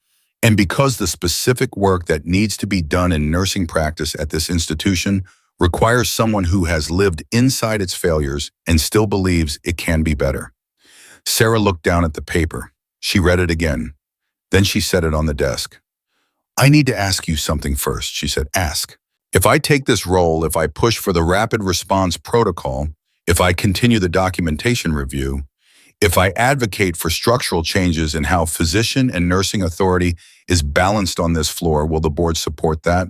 and because the specific work that needs to be done in nursing practice at this institution requires someone who has lived inside its failures and still believes it can be better. Sarah looked down at the paper. She read it again. Then she set it on the desk. I need to ask you something first, she said. Ask. If I take this role, if I push for the rapid response protocol, if I continue the documentation review, if I advocate for structural changes in how physician and nursing authority is balanced on this floor, will the board support that?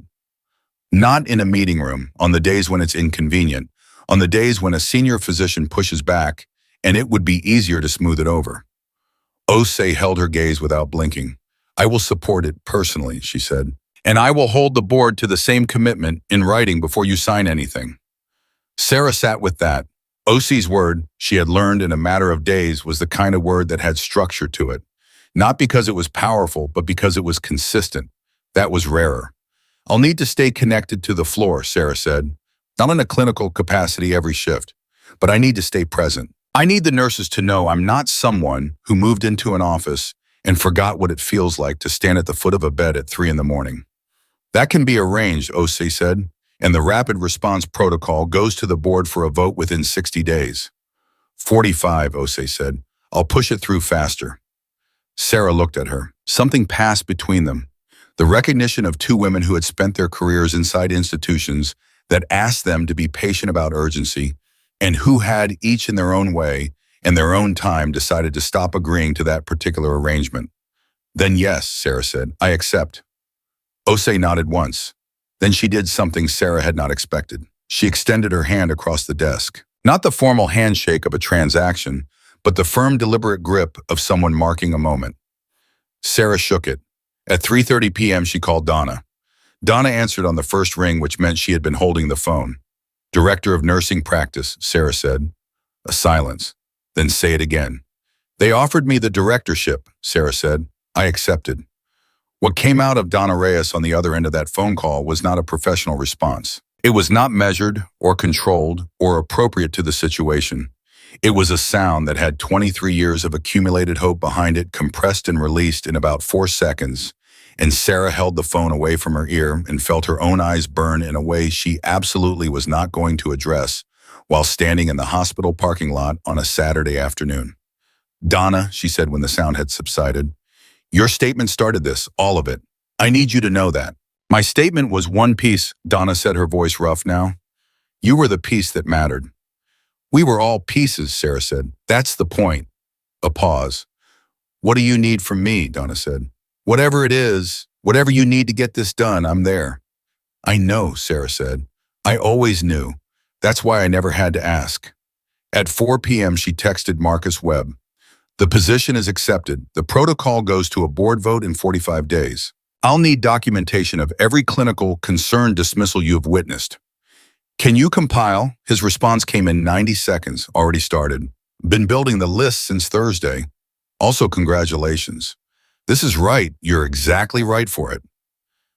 Not in a meeting room, on the days when it's inconvenient, on the days when a senior physician pushes back, and it would be easier to smooth it over. Osei held her gaze without blinking. I will support it personally, she said, and I will hold the board to the same commitment in writing before you sign anything. Sarah sat with that. Osei's word, she had learned in a matter of days, was the kind of word that had structure to it. Not because it was powerful, but because it was consistent. That was rarer. I'll need to stay connected to the floor, Sarah said. Not in a clinical capacity every shift, but I need to stay present. I need the nurses to know I'm not someone who moved into an office and forgot what it feels like to stand at the foot of a bed at 3 a.m. That can be arranged, Osei said, and the rapid response protocol goes to the board for a vote within 60 days. 45, Osei said. I'll push it through faster. Sarah looked at her. Something passed between them. The recognition of two women who had spent their careers inside institutions that asked them to be patient about urgency, and who had, each in their own way, in their own time, decided to stop agreeing to that particular arrangement. Then yes, Sarah said, I accept. Osei nodded once. Then she did something Sarah had not expected. She extended her hand across the desk. Not the formal handshake of a transaction, but the firm, deliberate grip of someone marking a moment. Sarah shook it. At 3:30 p.m. she called Donna. Donna answered on the first ring, which meant she had been holding the phone. Director of Nursing Practice, Sarah said. A silence. Then say it again. They offered me the directorship, Sarah said. I accepted. What came out of Donna Reyes on the other end of that phone call was not a professional response. It was not measured or controlled or appropriate to the situation. It was a sound that had 23 years of accumulated hope behind it, compressed and released in about 4 seconds, and Sarah held the phone away from her ear and felt her own eyes burn in a way she absolutely was not going to address while standing in the hospital parking lot on a Saturday afternoon. Donna, she said when the sound had subsided, your statement started this, all of it. I need you to know that. My statement was one piece, Donna said, her voice rough now. You were the piece that mattered. We were all pieces, Sarah said. That's the point. A pause. What do you need from me, Donna said. Whatever it is, whatever you need to get this done, I'm there. I know, Sarah said. I always knew. That's why I never had to ask. At 4 p.m. she texted Marcus Webb. The position is accepted. The protocol goes to a board vote in 45 days. I'll need documentation of every clinical concern dismissal you've witnessed. Can you compile? His response came in 90 seconds, already started. Been building the list since Thursday. Also, congratulations. This is right. You're exactly right for it.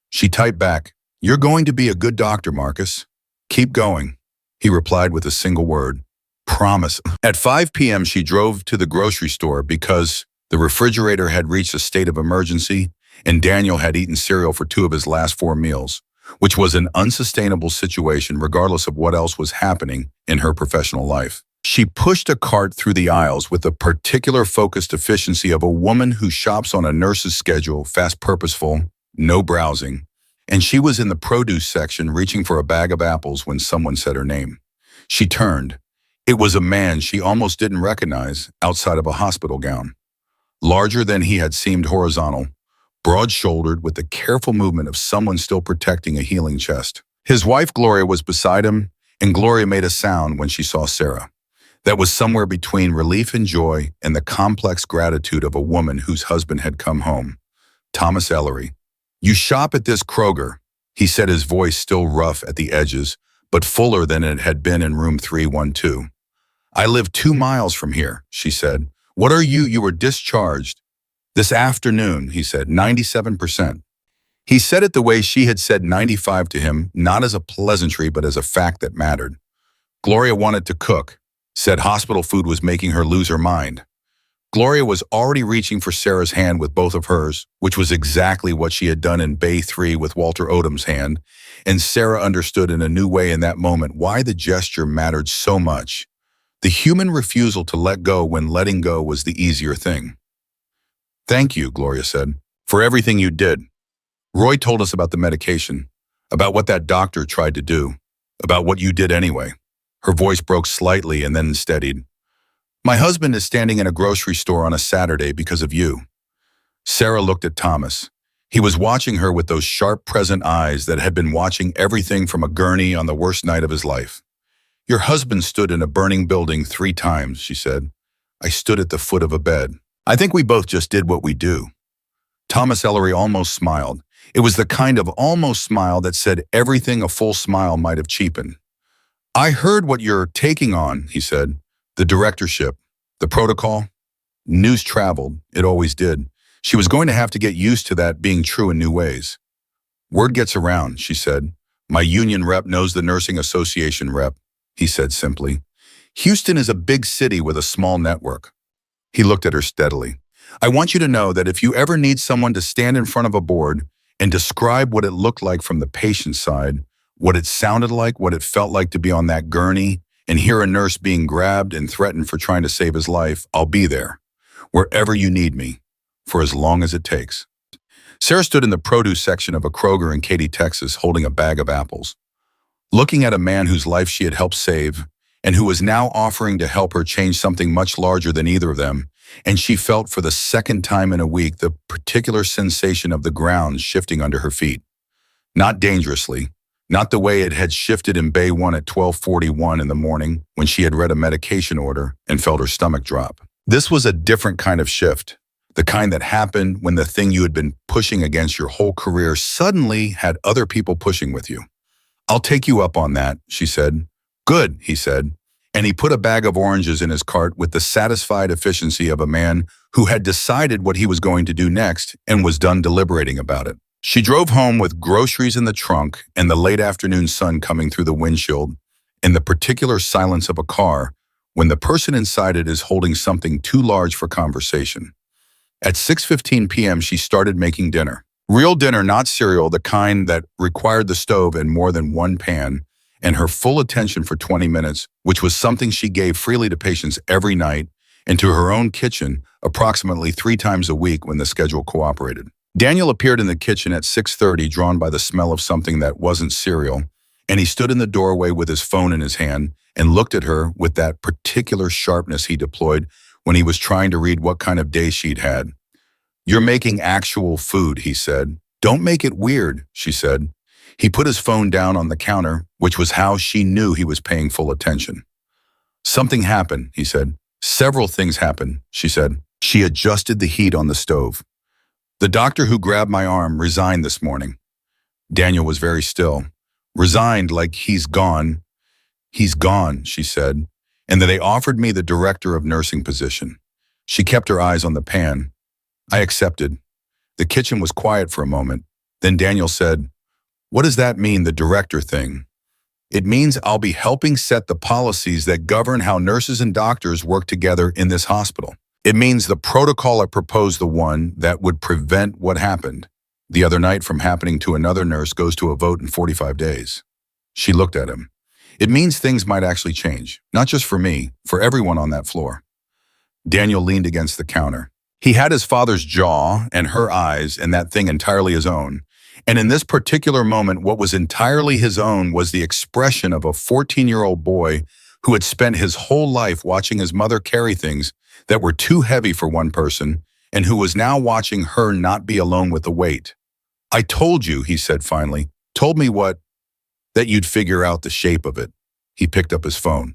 She typed back, you're going to be a good doctor, Marcus. Keep going. He replied with a single word. Promise. At 5 p.m. she drove to the grocery store because the refrigerator had reached a state of emergency and Daniel had eaten cereal for 2 of his last 4 meals, which was an unsustainable situation regardless of what else was happening in her professional life. She pushed a cart through the aisles with the particular focused efficiency of a woman who shops on a nurse's schedule, fast, purposeful, no browsing, and she was in the produce section reaching for a bag of apples when someone said her name. She turned. It was a man she almost didn't recognize outside of a hospital gown. Larger than he had seemed, horizontal, broad-shouldered, with the careful movement of someone still protecting a healing chest. His wife, Gloria, was beside him, and Gloria made a sound when she saw Sarah. that was somewhere between relief and joy and the complex gratitude of a woman whose husband had come home. Thomas Ellery. "You shop at this Kroger," he said, his voice still rough at the edges, but fuller than it had been in room 312. "I live 2 miles from here," she said. "What are you? You were discharged." "This afternoon," he said, 97%. He said it the way she had said 95 to him, not as a pleasantry, but as a fact that mattered. Gloria wanted to cook, said hospital food was making her lose her mind. Gloria was already reaching for Sarah's hand with both of hers, which was exactly what she had done in Bay 3 with Walter Odom's hand, and Sarah understood in a new way in that moment why the gesture mattered so much. The human refusal to let go when letting go was the easier thing. "Thank you," Gloria said, "for everything you did. Roy told us about the medication, about what that doctor tried to do, about what you did anyway." Her voice broke slightly and then steadied. "My husband is standing in a grocery store on a Saturday because of you." Sarah looked at Thomas. He was watching her with those sharp, present eyes that had been watching everything from a gurney on the worst night of his life. "Your husband stood in a burning building 3 times, she said. "I stood at the foot of a bed. I think we both just did what we do." Thomas Ellery almost smiled. It was the kind of almost smile that said everything a full smile might have cheapened. "I heard what you're taking on," he said. "The directorship, the protocol." News traveled. It always did. She was going to have to get used to that being true in new ways. "Word gets around," she said. "My union rep knows the nursing association rep," he said simply. "Houston is a big city with a small network." He looked at her steadily. "I want you to know that if you ever need someone to stand in front of a board and describe what it looked like from the patient's side, what it sounded like, what it felt like to be on that gurney, and hear a nurse being grabbed and threatened for trying to save his life, I'll be there, wherever you need me, for as long as it takes." Sarah stood in the produce section of a Kroger in Katy, Texas, holding a bag of apples, looking at a man whose life she had helped save and who was now offering to help her change something much larger than either of them, and she felt for the second time in a week the particular sensation of the ground shifting under her feet. Not dangerously, not the way it had shifted in Bay 1 at 12:41 in the morning when she had read a medication order and felt her stomach drop. This was a different kind of shift, the kind that happened when the thing you had been pushing against your whole career suddenly had other people pushing with you. "I'll take you up on that," she said. "Good," he said, and he put a bag of oranges in his cart with the satisfied efficiency of a man who had decided what he was going to do next and was done deliberating about it. She drove home with groceries in the trunk and the late afternoon sun coming through the windshield in the particular silence of a car when the person inside it is holding something too large for conversation. At 6:15 p.m. she started making dinner. Real dinner, not cereal, the kind that required the stove and more than one pan, and her full attention for 20 minutes, which was something she gave freely to patients every night and to her own kitchen approximately 3 times a week when the schedule cooperated. Daniel appeared in the kitchen at 6:30, drawn by the smell of something that wasn't cereal, and he stood in the doorway with his phone in his hand and looked at her with that particular sharpness he deployed when he was trying to read what kind of day she'd had. "You're making actual food," he said. "Don't make it weird," she said. He put his phone down on the counter, which was how she knew he was paying full attention. "Something happened," he said. "Several things happened," she said. She adjusted the heat on the stove. "The doctor who grabbed my arm resigned this morning." Daniel was very still. "Resigned like he's gone." "He's gone," she said, "and that they offered me the director of nursing position." She kept her eyes on the pan. "I accepted." The kitchen was quiet for a moment. Then Daniel said, "What does that mean, the director thing?" "It means I'll be helping set the policies that govern how nurses and doctors work together in this hospital. It means the protocol I proposed, the one that would prevent what happened the other night from happening to another nurse, goes to a vote in 45 days. She looked at him. "It means things might actually change, not just for me, for everyone on that floor." Daniel leaned against the counter. He had his father's jaw and her eyes and that thing entirely his own. And in this particular moment, what was entirely his own was the expression of a 14-year-old boy who had spent his whole life watching his mother carry things that were too heavy for one person and who was now watching her not be alone with the weight. "I told you," he said finally. "Told me what?" "That you'd figure out the shape of it." He picked up his phone.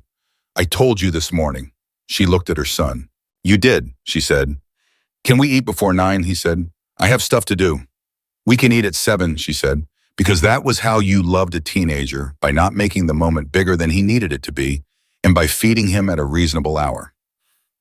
I told you this morning. She looked at her son. You did, she said. Can we eat before 9, he said. I have stuff to do. We can eat at 7, she said, because that was how you loved a teenager, by not making the moment bigger than he needed it to be, and by feeding him at a reasonable hour.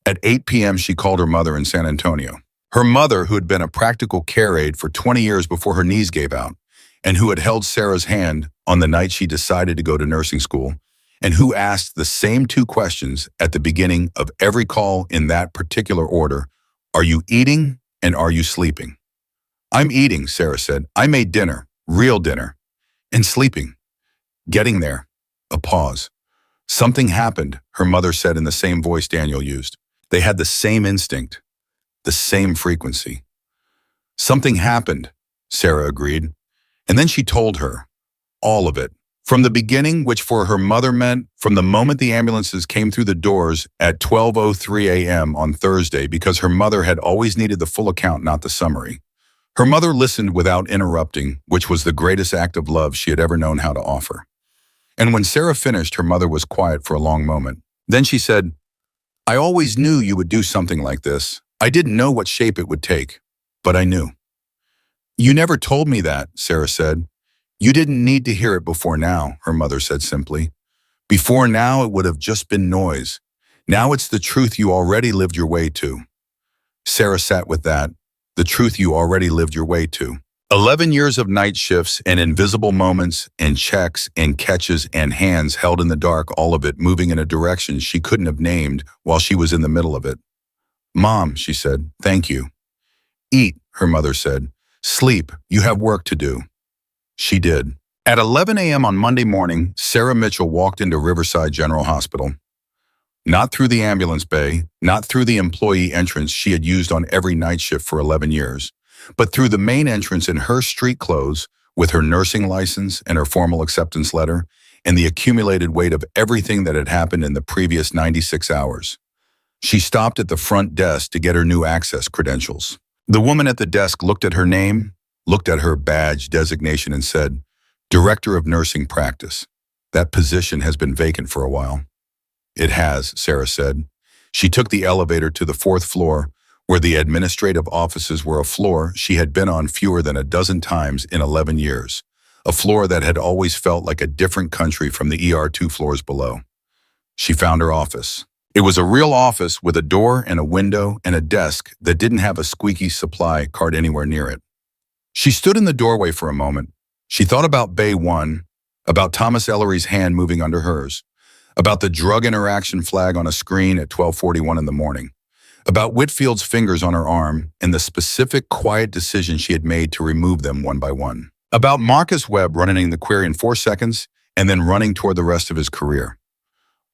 At 8 p.m., she called her mother in San Antonio. Her mother, who had been a practical care aide for 20 years before her knees gave out, and who had held Sarah's hand on the night she decided to go to nursing school, and who asked the same 2 questions at the beginning of every call in that particular order. Are you eating and are you sleeping? I'm eating, Sarah said. I made dinner, real dinner. And sleeping. Getting there. A pause. Something happened, her mother said in the same voice Daniel used. They had the same instinct, the same frequency. Something happened, Sarah agreed. And then she told her, all of it. From the beginning, which for her mother meant from the moment the ambulances came through the doors at 12:03 a.m. on Thursday, because her mother had always needed the full account, not the summary. Her mother listened without interrupting, which was the greatest act of love she had ever known how to offer. And when Sarah finished, her mother was quiet for a long moment. Then she said, I always knew you would do something like this. I didn't know what shape it would take, but I knew. You never told me that, Sarah said. You didn't need to hear it before now, her mother said simply. Before now, it would have just been noise. Now it's the truth you already lived your way to. Sarah sat with that, the truth you already lived your way to. 11 years of night shifts and invisible moments and checks and catches and hands held in the dark, all of it moving in a direction she couldn't have named while she was in the middle of it. Mom, she said, thank you. Eat, her mother said. Sleep, you have work to do. She did. At 11 a.m. on Monday morning, Sarah Mitchell walked into Riverside General Hospital. Not through the ambulance bay, not through the employee entrance she had used on every night shift for 11 years, but through the main entrance in her street clothes, with her nursing license and her formal acceptance letter, and the accumulated weight of everything that had happened in the previous 96 hours. She stopped at the front desk to get her new access credentials. The woman at the desk looked at her name, looked at her badge designation and said, Director of Nursing Practice. That position has been vacant for a while. It has, Sarah said. She took the elevator to the 4th floor, where the administrative offices were a floor she had been on fewer than a dozen times in 11 years, a floor that had always felt like a different country from the ER 2 floors below. She found her office. It was a real office with a door and a window and a desk that didn't have a squeaky supply cart anywhere near it. She stood in the doorway for a moment. She thought about Bay 1, about Thomas Ellery's hand moving under hers, about the drug interaction flag on a screen at 12:41 in the morning, about Whitfield's fingers on her arm and the specific quiet decision she had made to remove them one by one, about Marcus Webb running the query in 4 seconds and then running toward the rest of his career,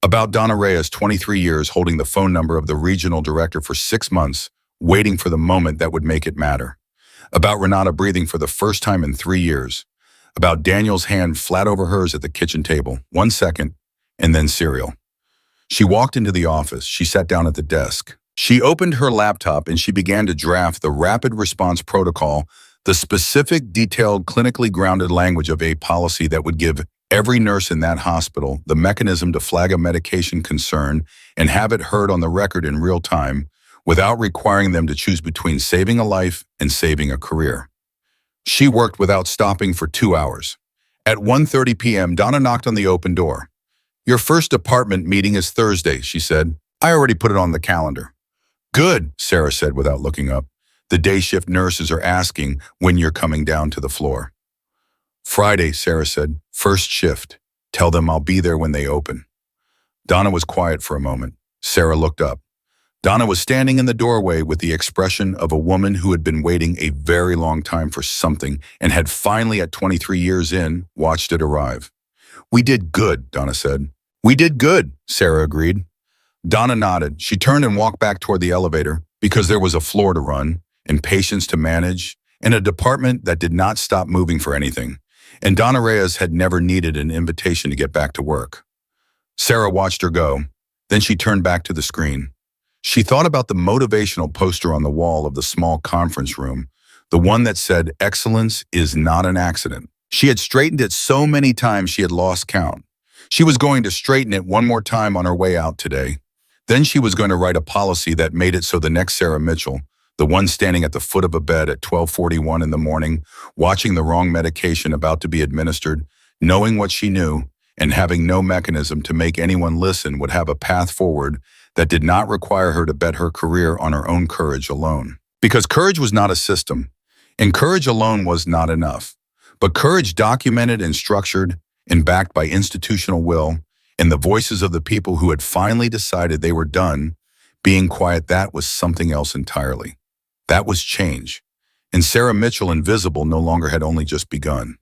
about Donna Reyes, 23 years, holding the phone number of the regional director for 6 months, waiting for the moment that would make it matter, about Renata breathing for the first time in 3 years, about Daniel's hand flat over hers at the kitchen table, 1 second, and then cereal. She walked into the office. She sat down at the desk. She opened her laptop and she began to draft the rapid response protocol, the specific, detailed, clinically grounded language of a policy that would give every nurse in that hospital the mechanism to flag a medication concern and have it heard on the record in real time, without requiring them to choose between saving a life and saving a career. She worked without stopping for 2 hours. At 1:30 p.m., Donna knocked on the open door. Your first department meeting is Thursday, she said. I already put it on the calendar. Good, Sarah said without looking up. The day shift nurses are asking when you're coming down to the floor. Friday, Sarah said. First shift. Tell them I'll be there when they open. Donna was quiet for a moment. Sarah looked up. Donna was standing in the doorway with the expression of a woman who had been waiting a very long time for something and had finally, at 23 years in, watched it arrive. We did good, Donna said. We did good, Sarah agreed. Donna nodded. She turned and walked back toward the elevator because there was a floor to run and patients to manage and a department that did not stop moving for anything. And Donna Reyes had never needed an invitation to get back to work. Sarah watched her go. Then she turned back to the screen. She thought about the motivational poster on the wall of the small conference room, the one that said, "Excellence is not an accident." She had straightened it so many times she had lost count. She was going to straighten it one more time on her way out today. Then she was going to write a policy that made it so the next Sarah Mitchell, the one standing at the foot of a bed at 12:41 in the morning, watching the wrong medication about to be administered, knowing what she knew, and having no mechanism to make anyone listen, would have a path forward that did not require her to bet her career on her own courage alone. Because courage was not a system, and courage alone was not enough. But courage documented and structured and backed by institutional will and the voices of the people who had finally decided they were done being quiet, that was something else entirely. That was change. And Sarah Mitchell Invisible no longer had only just begun.